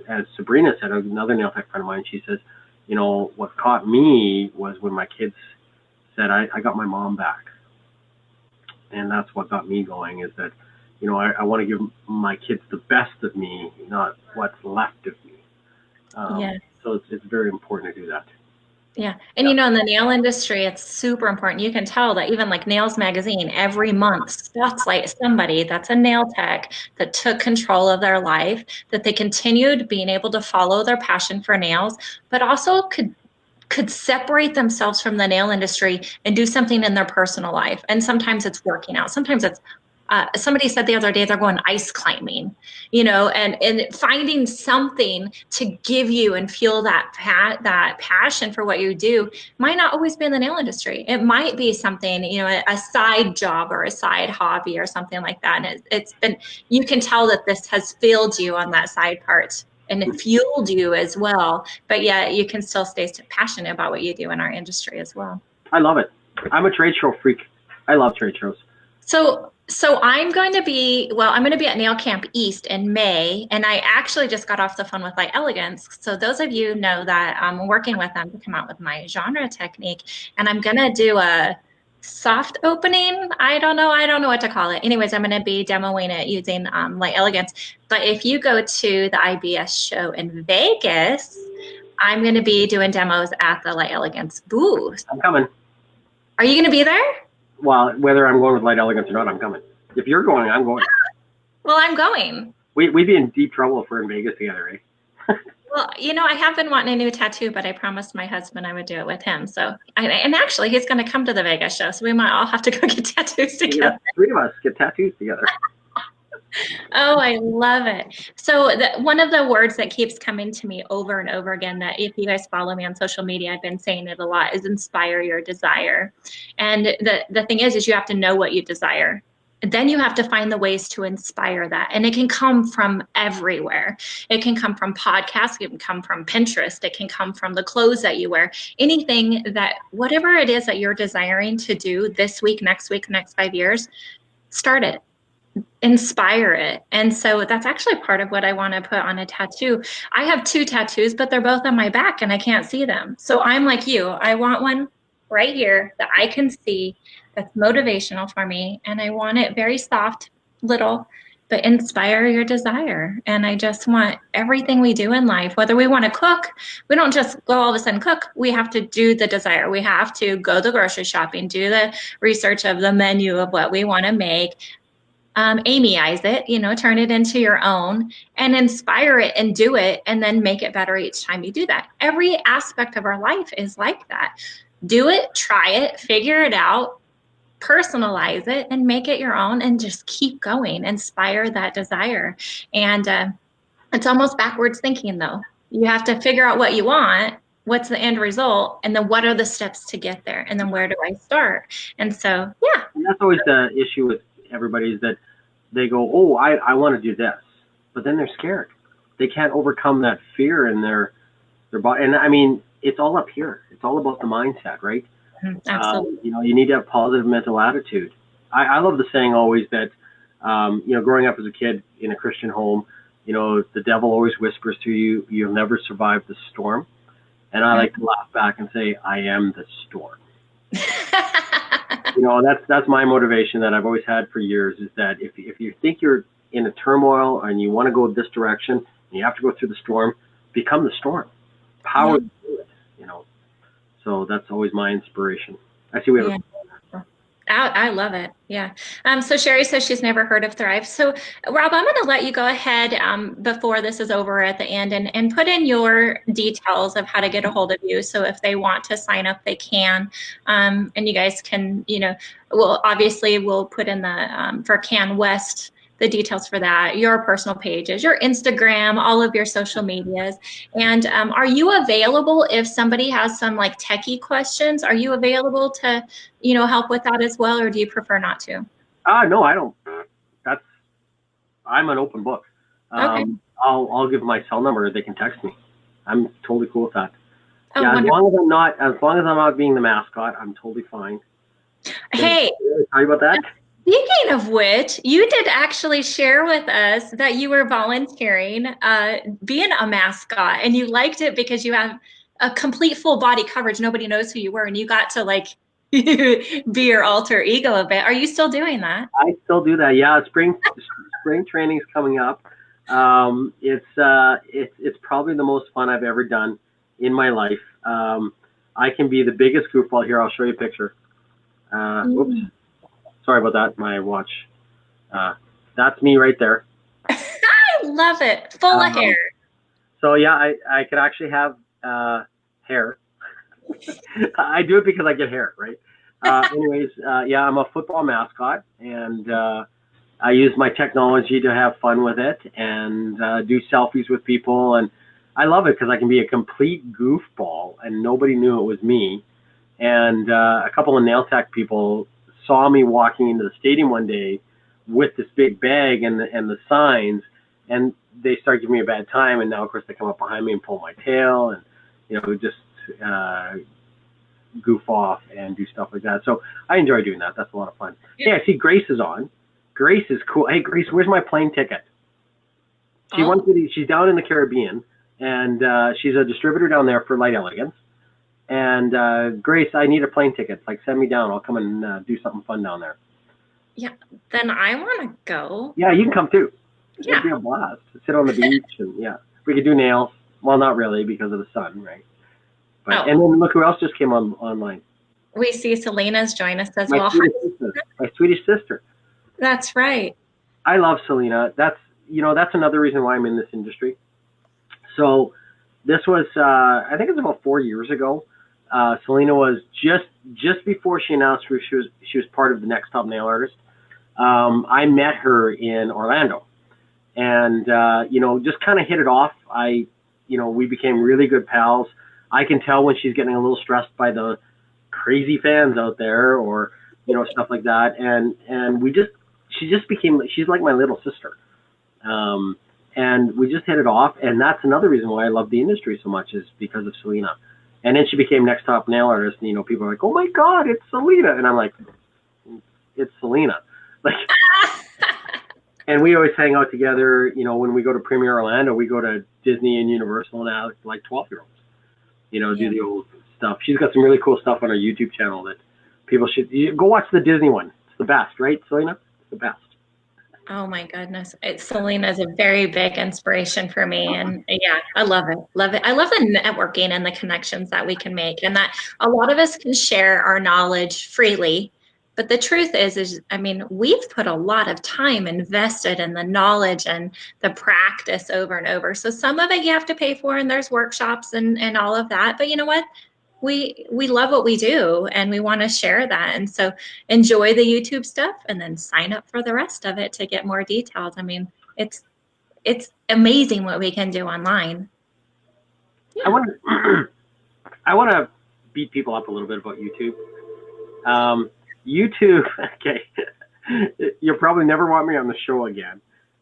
as Sabrina said, another nail tech friend of mine, she says, what caught me was when my kids said, I got my mom back. And that's what got me going, is that, I want to give my kids the best of me, not what's left of me. So it's very important to do that. Yeah. And in the nail industry, it's super important. You can tell that even like Nails Magazine every month spotlights somebody that's a nail tech that took control of their life, that they continued being able to follow their passion for nails, but also could separate themselves from the nail industry and do something in their personal life. And sometimes it's working out. Sometimes it's somebody said the other day they're going ice climbing, and finding something to give you and fuel that passion for what you do might not always be in the nail industry. It might be something, a side job or a side hobby or something like that. And it's been, you can tell that this has filled you on that side part and it fueled you as well. But yet you can still stay passionate about what you do in our industry as well. I love it. I'm a trade show freak. I love trade shows. So I'm going to be at Nail Camp East in May, and I actually just got off the phone with Light Elegance. So those of you know that I'm working with them to come out with my genre technique, and I'm going to do a soft opening. I don't know what to call it. Anyways, I'm going to be demoing it using Light Elegance. But if you go to the IBS show in Vegas, I'm going to be doing demos at the Light Elegance booth. I'm coming. Are you going to be there? Well, whether I'm going with Light Elegance or not, I'm coming. If you're going, I'm going. Well, I'm going. We'd be in deep trouble if we're in Vegas together, eh? Well, I have been wanting a new tattoo, but I promised my husband I would do it with him. So, and actually, he's going to come to the Vegas show, so we might all have to go get tattoos together. Three of us get tattoos together. Oh, I love it. So one of the words that keeps coming to me over and over again, that if you guys follow me on social media, I've been saying it a lot, is inspire your desire. And the thing is you have to know what you desire. Then you have to find the ways to inspire that. And it can come from everywhere. It can come from podcasts. It can come from Pinterest. It can come from the clothes that you wear. Anything that, whatever it is that you're desiring to do this week, next 5 years, start it. Inspire it. And so that's actually part of what I want to put on a tattoo. I have 2 tattoos, but they're both on my back and I can't see them. So I'm like you. I want one right here that I can see, that's motivational for me. And I want it very soft, little, but inspire your desire. And I just want everything we do in life, whether we want to cook, we don't just go all of a sudden cook. We have to do the desire. We have to go the grocery shopping, do the research of the menu of what we want to make. Amyize it, turn it into your own and inspire it and do it and then make it better each time you do that. Every aspect of our life is like that. Do it, try it, figure it out, personalize it and make it your own and just keep going, inspire that desire. And it's almost backwards thinking though. You have to figure out what you want what's the end result, and then what are the steps to get there, and then where do I start? And so, yeah. And that's always the issue with everybody is that they go, oh, I want to do this, but then they're scared. They can't overcome that fear in their body. And I mean, it's all up here. It's all about the mindset, right? Absolutely. You know, you need to have positive mental attitude. I love the saying always that, you know, growing up as a kid in a Christian home, you know, the devil always whispers to you, you'll never survive the storm. And I like to laugh back and say, I am the storm. You know, that's my motivation that I've always had for years, is that if you think you're in a turmoil and you want to go this direction and you have to go through the storm, become the storm. Power through it, you know. So that's always my inspiration. I see we have I love it. Yeah. So Sherry says she's never heard of Thrive. So Rob, I'm going to let you go ahead before this is over at the end and put in your details of how to get a hold of you. So if they want to sign up, they can. And you guys can, you know, we'll put in the, for CanWest, the details for that, your personal pages, your Instagram, all of your social medias. And are you available if somebody has some like techie questions? Are you available to, you know, help with that as well, or do you prefer not to? No, I don't. I'm an open book. Okay. I'll give my cell number. They can text me. I'm totally cool with that. Oh, yeah, wonderful. as long as I'm not being the mascot, I'm totally fine. Hey, tell you about that. Speaking of which, you did actually share with us that you were volunteering being a mascot, and you liked it because you have a complete full body coverage. Nobody knows who you were, and you got to like be your alter ego a bit. Are you still doing that? I still do that. Yeah, spring training's coming up. It's probably the most fun I've ever done in my life. I can be the biggest goofball. Here, I'll show you a picture. Oops. Sorry about that. My watch. That's me right there. I love it. Full of hair. So yeah, I could actually have hair. I do it because I get hair, right? Anyways, yeah, I'm a football mascot, and I use my technology to have fun with it and do selfies with people. And I love it because I can be a complete goofball, and nobody knew it was me. And a couple of nail tech people saw me walking into the stadium one day with this big bag and the signs, and they started giving me a bad time. And now, of course, they come up behind me and pull my tail and, you know, just goof off and do stuff like that. So I enjoy doing that. That's a lot of fun. Yeah, I see Grace is on. Grace is cool. Hey, Grace, where's my plane ticket? She's down in the Caribbean, and she's a distributor down there for Light Elegance. And Grace, I need a plane ticket. Like, send me down. I'll come and do something fun down there. Yeah, then I want to go. Yeah, you can come too. Yeah. It'd be a blast. Sit on the beach, and yeah, we could do nails. Well, not really because of the sun, right? But, and then look who else just came online. We see Selena's joined us as my well. My Swedish sister. That's right. I love Selena. That's another reason why I'm in this industry. So this was, I think it was about 4 years ago. Selena was just before she announced she was part of the Next Top Nail Artist. I met her in Orlando, and just kind of hit it off. We became really good pals. I can tell when she's getting a little stressed by the crazy fans out there, or stuff like that. And she's like my little sister. And we just hit it off, and that's another reason why I love the industry so much, is because of Selena. And then she became Next Top Nail Artist, and people are like, "Oh my God, it's Selena!" And I'm like, "It's Selena." Like, and we always hang out together. When we go to Premier Orlando, we go to Disney and Universal now, like 12-year-olds. Do the old stuff. She's got some really cool stuff on her YouTube channel that people should go watch. The Disney one. It's the best, right, Selena? It's the best. Oh my goodness. Selena is a very big inspiration for me. And yeah, I love it. Love it. I love the networking and the connections that we can make, and that a lot of us can share our knowledge freely. But the truth is, we've put a lot of time invested in the knowledge and the practice over and over. So some of it you have to pay for, and there's workshops and all of that. But you know what? We love what we do, and we want to share that. And so enjoy the YouTube stuff, and then sign up for the rest of it to get more details. It's amazing what we can do online. Yeah. I want to beat people up a little bit about YouTube. YouTube, okay, you'll probably never want me on the show again.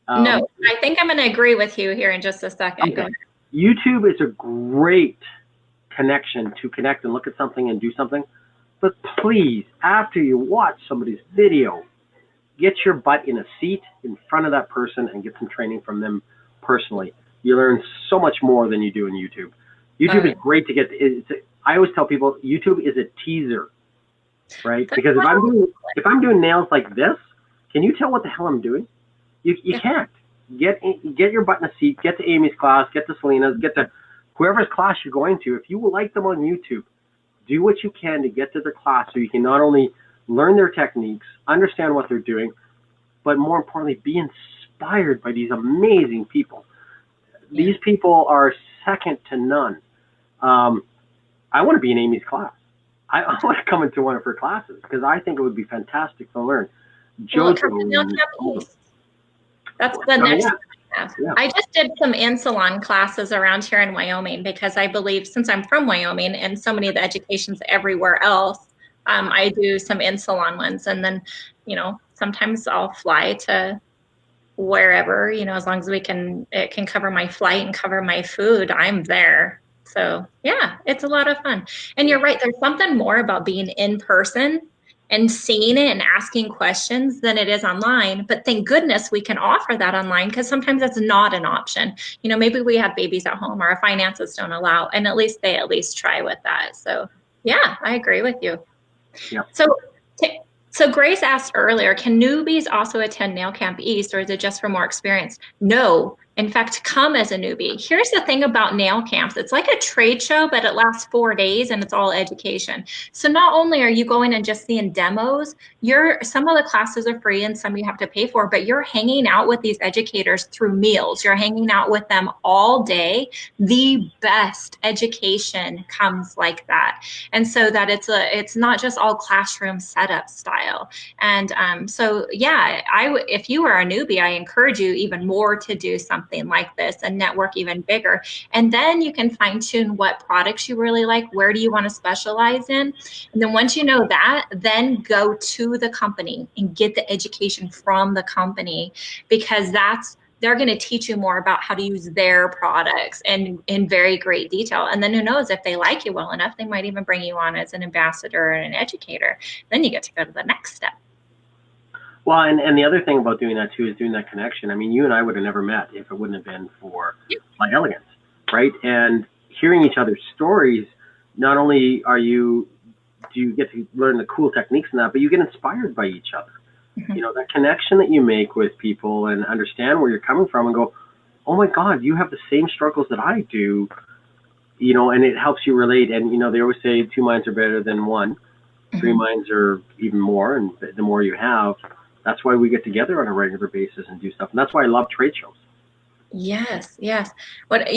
No, I think I'm going to agree with you here in just a second. Okay. YouTube is a great connection to connect and look at something and do something. But please, after you watch somebody's video, get your butt in a seat in front of that person and get some training from them personally. You learn so much more than you do in YouTube. YouTube is great to get. I always tell people YouTube is a teaser, right? Because if I'm doing nails like this, can you tell what the hell I'm doing? You can't. Get your butt in a seat. Get to Amy's class. Get to Selena's. Get to whoever's class you're going to. If you like them on YouTube, do what you can to get to their class so you can not only learn their techniques, understand what they're doing, but more importantly, be inspired by these amazing people. These people are second to none. I want to be in Amy's class. I want to come into one of her classes because I think it would be fantastic to learn. That's the next one I have. Yeah. I just did some in-salon classes around here in Wyoming because I believe, since I'm from Wyoming and so many of the education's everywhere else, I do some in-salon ones. And then, sometimes I'll fly to wherever, as long as it can cover my flight and cover my food, I'm there. So yeah, it's a lot of fun. And you're right, there's something more about being in person and seeing it and asking questions than it is online. But thank goodness we can offer that online because sometimes that's not an option. Maybe we have babies at home or our finances don't allow, and at least they try with that. So yeah, I agree with you. Yeah. So Grace asked earlier, can newbies also attend Nail Camp East, or is it just for more experience? No. In fact, come as a newbie. Here's the thing about nail camps. It's like a trade show, but it lasts 4 days and it's all education. So not only are you going and just seeing demos, some of the classes are free and some you have to pay for, but you're hanging out with these educators through meals. You're hanging out with them all day. The best education comes like that. And so that it's not just all classroom setup style. And so yeah, if you are a newbie, I encourage you even more to do something like this and network even bigger. And then you can fine tune what products you really like. Where do you want to specialize in? And then once you know that, then go to the company and get the education from the company, because they're going to teach you more about how to use their products and in very great detail. And then who knows, if they like you well enough, they might even bring you on as an ambassador and an educator. Then you get to go to the next step. Well, and the other thing about doing that too is doing that connection. I mean, you and I would have never met if it wouldn't have been for Light Elegance, right? And hearing each other's stories, not only do you get to learn the cool techniques in that, but you get inspired by each other. Mm-hmm. That connection that you make with people and understand where you're coming from and go, oh my God, you have the same struggles that I do, and it helps you relate. And, they always say 2 minds are better than one. Mm-hmm. 3 minds are even more. And the more you have, that's why we get together on a regular basis and do stuff. And that's why I love trade shows. Yes. But,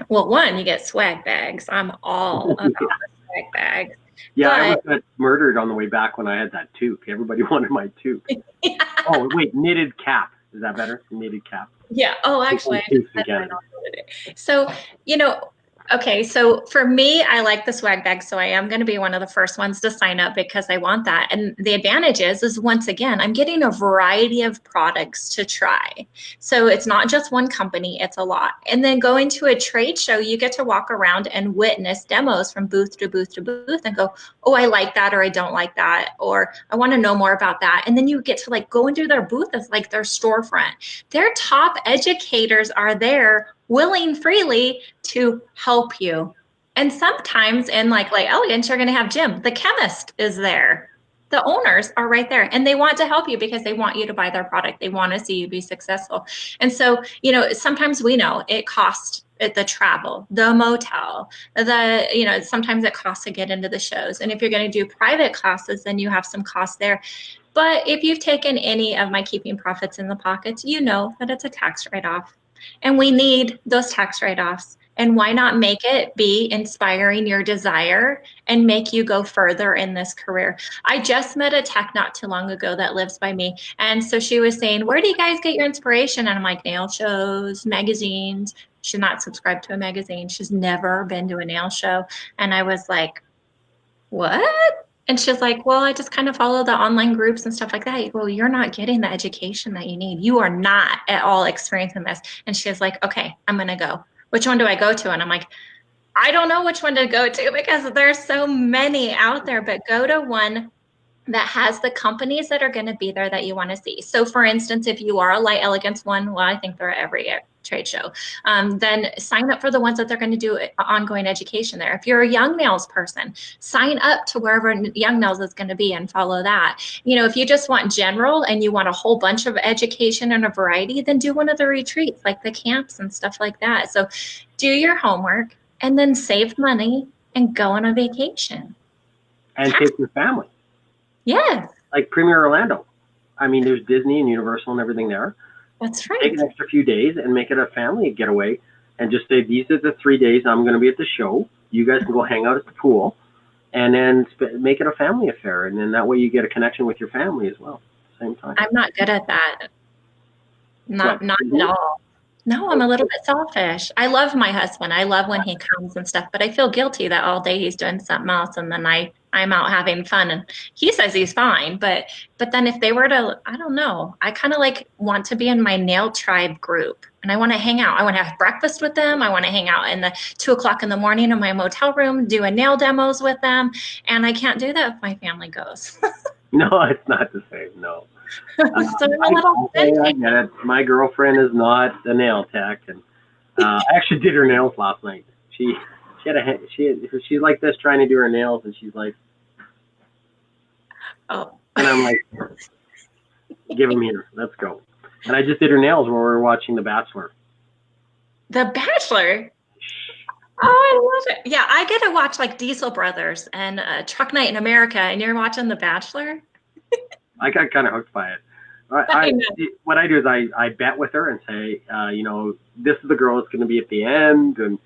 one, you get swag bags. I'm all about the swag bags. Yeah, I almost got murdered on the way back when I had that toque. Everybody wanted my toque. Yeah. Oh, wait, knitted cap. Is that better? Knitted cap. Yeah. Oh, actually, so, okay, so for me, I like the swag bag, so I am going to be one of the first ones to sign up because I want that. And the advantage is once again, I'm getting a variety of products to try. So it's not just one company, it's a lot. And then going to a trade show, you get to walk around and witness demos from booth to booth to booth and go, oh, I like that, or I don't like that, or I want to know more about that. And then you get to go into their booth as their storefront. Their top educators are there willing freely to help you. And sometimes in Light Elegance, you're going to have Jim, the chemist, is there. The owners are right there and they want to help you because they want you to buy their product. They want to see you be successful. And so, sometimes we know it costs the travel, the motel, sometimes it costs to get into the shows. And if you're going to do private classes, then you have some costs there. But if you've taken any of my Keeping Profits in the Pockets, you know that it's a tax write-off. And we need those tax write-offs. And why not make it be inspiring your desire and make you go further in this career? I just met a tech not too long ago that lives by me. And so she was saying, where do you guys get your inspiration? And I'm like, nail shows, magazines. She's not subscribed to a magazine. She's never been to a nail show. And I was like, what? And she's like, well, I just kind of follow the online groups and stuff like that. Well, you're not getting the education that you need. You are not at all experiencing this. And she's like, okay, I'm going to go. Which one do I go to? And I'm like, I don't know which one to go to because there's so many out there, but go to one that has the companies that are going to be there that you want to see. So for instance, if you are a Light Elegance one, well, I think they're at every trade show, then sign up for the ones that they're going to do ongoing education there. If you're a Young Nails person, sign up to wherever Young Nails is going to be and follow that. You know, if you just want general and you want a whole bunch of education and a variety, then do one of the retreats like the camps and stuff like that. So do your homework and then save money and go on a vacation. And take your family. Yes. Like Premier Orlando. I mean, there's Disney and Universal and everything there. That's right. Take an extra few days and make it a family getaway and just say, these are the 3 days I'm going to be at the show. You guys can go hang out at the pool and then make it a family affair. And then that way you get a connection with your family as well at the same time. I'm not good at that. Not at all. No, I'm a little bit selfish. I love my husband. I love when he comes and stuff, but I feel guilty that all day he's doing something else and then I'm out having fun and he says he's fine. But then if they were to, I don't know, I kind of like want to be in my nail tribe group and I want to hang out. I want to have breakfast with them. I want to hang out in the 2 o'clock in the morning in my motel room, doing nail demos with them. And I can't do that if my family goes. No, it's not the same. No. So I get it. My girlfriend is not a nail tech, and I actually did her nails last night. She like this trying to do her nails, and she's like, oh, and I'm like, give them here, let's go. And I just did her nails while we were watching The Bachelor. The Bachelor. Oh, I love it. Yeah, I get to watch like Diesel Brothers and Truck Night in America, and you're watching The Bachelor. I got kind of hooked by it. What I do is I bet with her and say, you know, this is the girl that's going to be at the end, and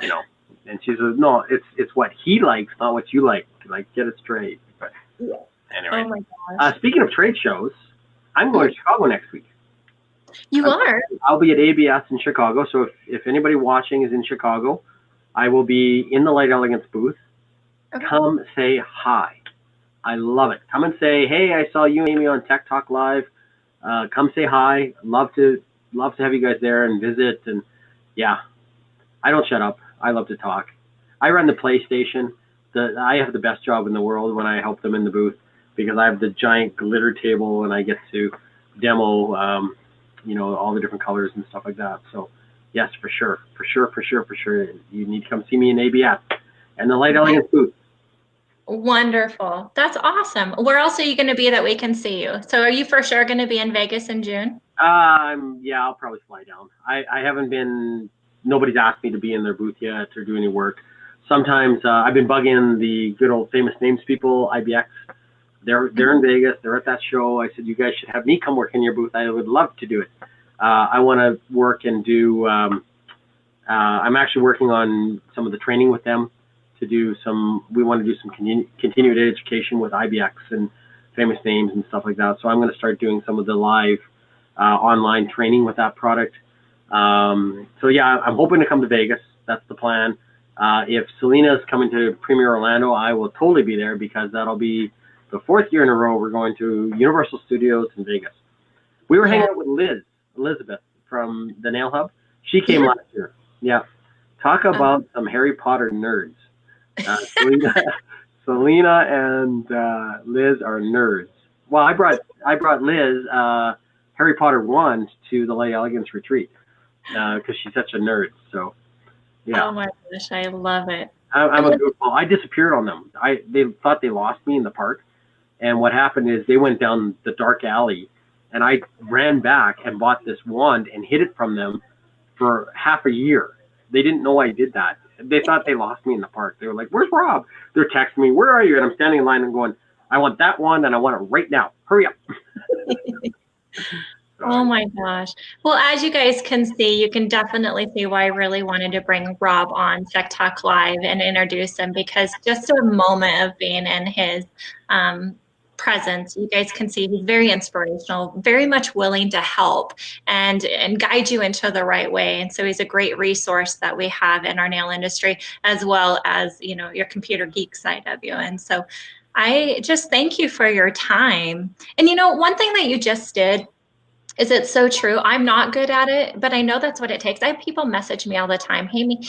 you know, and she says, no, it's what he likes, not what you like. Like, get it straight. But anyway, oh my gosh. Speaking of trade shows, I'm going to Chicago next week. You are? I'll be at ABS in Chicago. So if anybody watching is in Chicago, I will be in the Light Elegance booth. Okay. Come say hi. I love it. Come and say, hey, I saw you and Amy on Tech Talk Live. Come say hi. Love to have you guys there and visit. And yeah, I don't shut up. I love to talk. I run the PlayStation. I have the best job in the world when I help them in the booth because I have the giant glitter table and I get to demo, you know, all the different colors and stuff like that. So yes, for sure. You need to come see me in ABS and the Light Elegance booth. Wonderful. That's awesome. Where else are you going to be that we can see you? So are you for sure going to be in Vegas in June? Yeah, I'll probably fly down. I haven't been, nobody's asked me to be in their booth yet or do any work. Sometimes I've been bugging the good old famous names people, IBX. They're in Vegas. They're at that show. I said, you guys should have me come work in your booth. I would love to do it. I want to work and do, I'm actually working on some of the training with them. We want to do some continued education with IBX and famous names and stuff like that. So I'm going to start doing some of the live online training with that product. So yeah, I'm hoping to come to Vegas. That's the plan. If Selena's coming to Premier Orlando, I will totally be there because that'll be the 4th year in a row we're going to Universal Studios in Vegas. We were hanging out with Elizabeth from the Nail Hub. She came last year. Yeah. Talk about some Harry Potter nerds. Selena and Liz are nerds. Well, I brought Liz Harry Potter 1 to the Light Elegance retreat because she's such a nerd. So, yeah. Oh my gosh, I love it. I'm a goofball. I disappeared on them. They thought they lost me in the park, and what happened is they went down the dark alley, and I ran back and bought this wand and hid it from them for half a year. They didn't know I did that. They thought they lost me in the park. They were like, where's Rob? They're texting me, where are you? And I'm standing in line and going, I want that one and I want it right now. Hurry up. Oh my gosh. Well, as you guys can see, you can definitely see why I really wanted to bring Rob on Tech Talk Live and introduce him, because just a moment of being in his um, presence, you guys can see he's very inspirational, very much willing to help and guide you into the right way. And so he's a great resource that we have in our nail industry, as well as, you know, your computer geek side of you. And so I just thank you for your time. And you know, one thing that you just did is it so true. I'm not good at it, but I know that's what it takes. I have people message me all the time. Hey, me,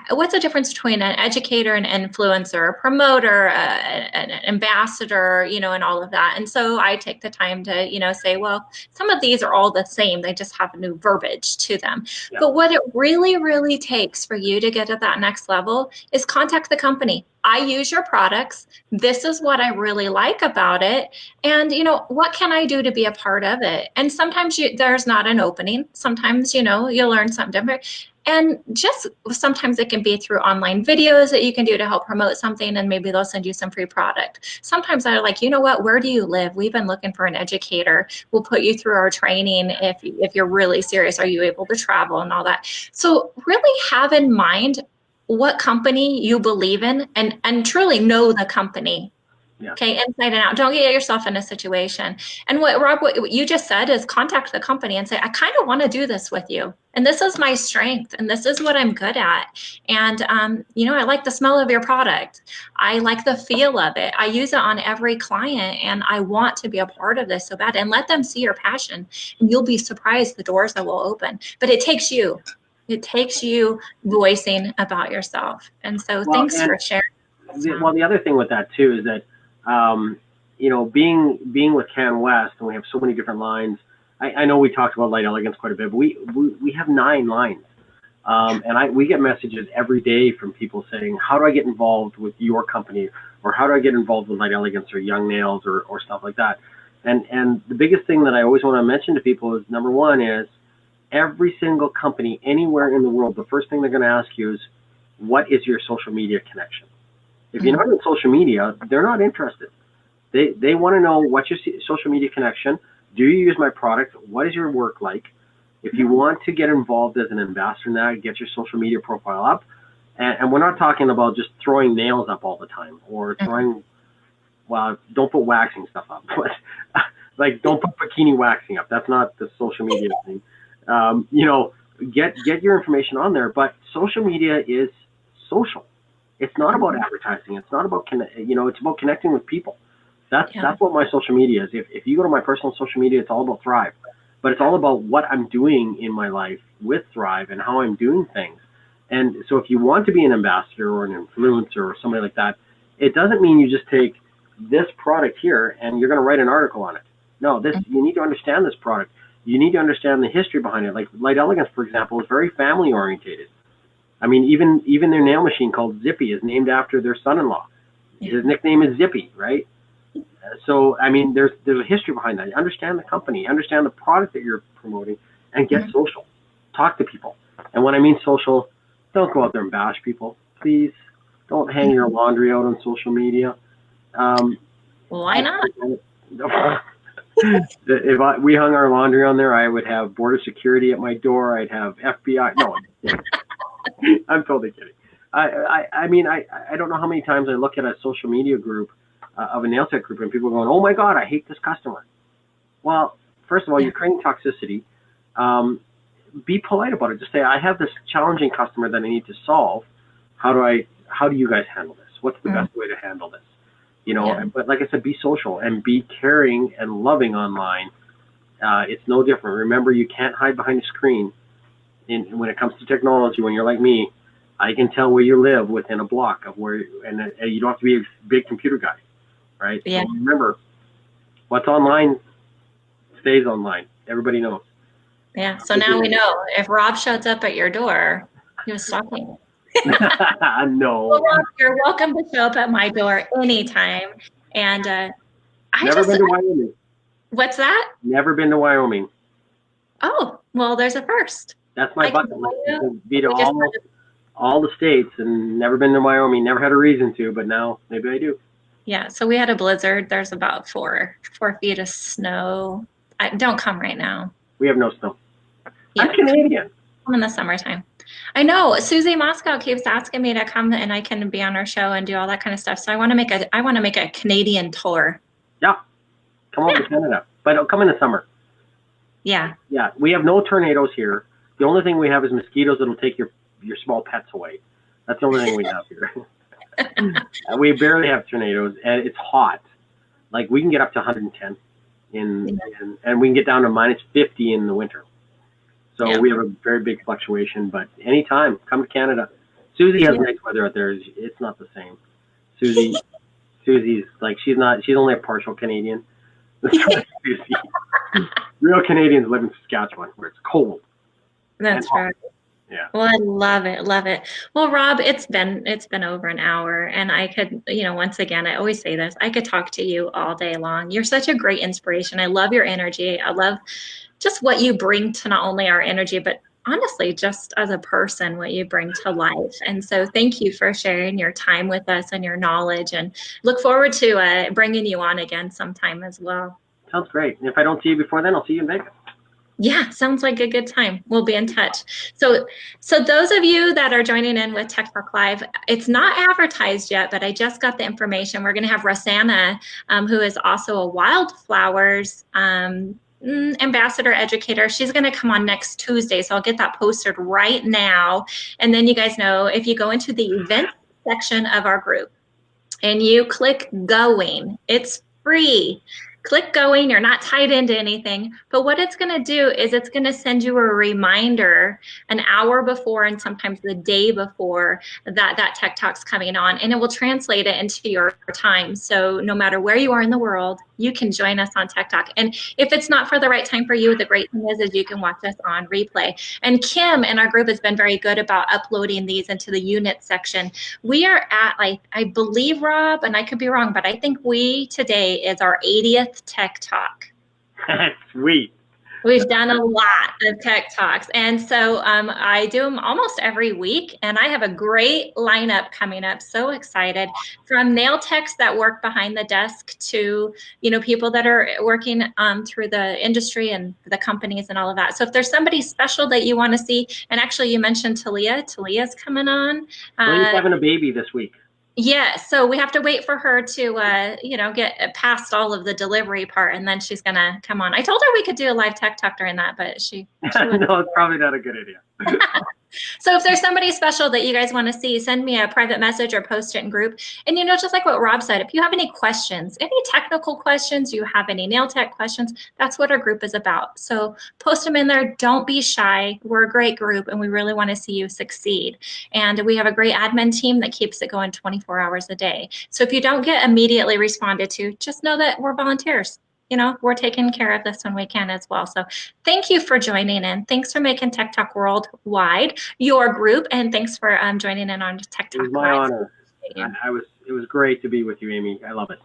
what's the difference between an educator, an influencer, a promoter, an ambassador, you know, and all of that. And so I take the time to, you know, say, well, some of these are all the same. They just have new verbiage to them. Yeah. But what it really, really takes for you to get to that next level is contact the company. I use your products. This is what I really like about it. And, you know, what can I do to be a part of it? And sometimes there's not an opening. Sometimes, you know, you'll learn something different. And just sometimes it can be through online videos that you can do to help promote something, and maybe they'll send you some free product. Sometimes they're like, you know what, where do you live? We've been looking for an educator. We'll put you through our training if you're really serious. Are you able to travel and all that? So really have in mind what company you believe in, and truly know the company. Yeah. Okay, inside and out. Don't get yourself in a situation. And Rob, what you just said is contact the company and say, I kind of want to do this with you. And this is my strength, and this is what I'm good at. And, you know, I like the smell of your product. I like the feel of it. I use it on every client, and I want to be a part of this so bad. And let them see your passion, and you'll be surprised the doors that will open. But it takes you. It takes you voicing about yourself. And so thanks for sharing. Well, the other thing with that, too, is that you know, being with CanWest, and we have so many different lines. I know we talked about Light Elegance quite a bit, but we have 9 lines, and we get messages every day from people saying, how do I get involved with your company, or how do I get involved with Light Elegance or Young Nails or stuff like that? And the biggest thing that I always want to mention to people is, number one is, every single company anywhere in the world, the first thing they're going to ask you is, what is your social media connection? If you're not in social media, they're not interested. They want to know, what's your social media connection? Do you use my product? What is your work like? If you want to get involved as an ambassador in that, get your social media profile up. And we're not talking about just throwing nails up all the time, or throwing, well, don't put waxing stuff up. But like, don't put bikini waxing up. That's not the social media thing. You know, get your information on there. But social media is social. It's not about advertising. It's not about, you know, it's about connecting with people. That's what my social media is. If you go to my personal social media, it's all about Thrive. But it's all about what I'm doing in my life with Thrive and how I'm doing things. And so if you want to be an ambassador or an influencer or somebody like that, it doesn't mean you just take this product here and you're going to write an article on it. No, you need to understand this product. You need to understand the history behind it. Like Light Elegance, for example, is very family orientated. I mean, even their nail machine called Zippy is named after their son-in-law. His nickname is Zippy, right? So, I mean, there's a history behind that. Understand the company, understand the product that you're promoting, and get social. Talk to people. And when I mean social, don't go out there and bash people. Please don't hang your laundry out on social media. Why not? If we hung our laundry on there, I would have border security at my door. I'd have FBI. No, I'm totally kidding. I mean, I don't know how many times I look at a social media group of a nail tech group, and people are going, oh my God, I hate this customer. Well, first of all, you're creating toxicity. Be polite about it. Just say, I have this challenging customer that I need to solve. How do you guys handle this? What's the best way to handle this? You know, but like I said, be social and be caring and loving online. It's no different. Remember, you can't hide behind a screen. When it comes to technology, when you're like me, I can tell where you live within a block of where, and you don't have to be a big computer guy, right? Yeah. So remember, what's online stays online. Everybody knows. Yeah. So now we know, if Rob shows up at your door, he was stalking. No. Well, Rob, you're welcome to show up at my door anytime. And never been to Wyoming. What's that? Never been to Wyoming. Oh, well, there's a first. That's my bucket list. To be to all the states, and never been to Wyoming. Never had a reason to, but now maybe I do. Yeah. So we had a blizzard. There's about 4 feet of snow Don't come right now. We have no snow. Yeah, I'm Canadian. come in the summertime. I know Susie Mascot keeps asking me to come and I can be on her show and do all that kind of stuff. So I want to make a Canadian tour. Yeah, come over to Canada, but come in the summer. Yeah. Yeah, we have no tornadoes here. The only thing we have is mosquitoes that'll take your small pets away. That's the only thing we have here. We barely have tornadoes, and it's hot. Like we can get up to 110 and we can get down to minus 50 in the winter. So we have a very big fluctuation. But anytime, come to Canada. Susie has nice weather out there. It's not the same. Susie's like she's only a partial Canadian. Susie. Real Canadians live in Saskatchewan where it's cold. That's right. Yeah. Well, I love it. Love it. Well, Rob, it's been over an hour and I could, once again, I always say this, I could talk to you all day long. You're such a great inspiration. I love your energy. I love just what you bring to not only our energy, but honestly, just as a person, what you bring to life. And so thank you for sharing your time with us and your knowledge, and look forward to bringing you on again sometime as well. Sounds great. And if I don't see you before then, I'll see you in Vegas. Yeah, sounds like a good time. We'll be in touch. So those of you that are joining in with Tech Talk Live, it's not advertised yet, but I just got the information. We're going to have Rosanna, who is also a wildflowers ambassador educator. She's going to come on next Tuesday, so I'll get that posted right now. And then you guys know, if you go into the event section of our group and you click going, it's free. Click going, you're not tied into anything, but what it's going to do is it's going to send you a reminder an hour before and sometimes the day before that Tech Talk's coming on, and it will translate it into your time. So no matter where you are in the world, you can join us on Tech Talk. And if it's not for the right time for you, the great thing is you can watch us on replay. And Kim in our group has been very good about uploading these into the unit section. We are at, I believe, Rob, and I could be wrong, but I think today is our 80th Tech Talk. Sweet. We've done a lot of Tech Talks. And so I do them almost every week. And I have a great lineup coming up. So excited. From nail techs that work behind the desk to, people that are working through the industry and the companies and all of that. So if there's somebody special that you want to see, and actually you mentioned Talia. Talia's coming on. Talia's having a baby this week. Yeah, so we have to wait for her to, get past all of the delivery part, and then she's gonna come on. I told her we could do a live Tech Talk during that, but she no, it's probably not a good idea. So if there's somebody special that you guys want to see, send me a private message or post it in group. And just like what Rob said, if you have any questions, any technical questions, you have any nail tech questions, that's what our group is about. So post them in there. Don't be shy. We're a great group and we really want to see you succeed. And we have a great admin team that keeps it going 24 hours a day. So if you don't get immediately responded to, just know that we're volunteers. We're taking care of this when we can as well. So thank you for joining in. Thanks for making Tech Talk Worldwide your group, and thanks for joining in on Tech Talk. It was my honor. It was great to be with you, Amy. I love it.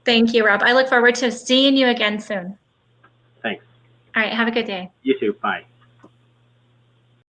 Thank you, Rob. I look forward to seeing you again soon. Thanks. All right. Have a good day. You too. Bye.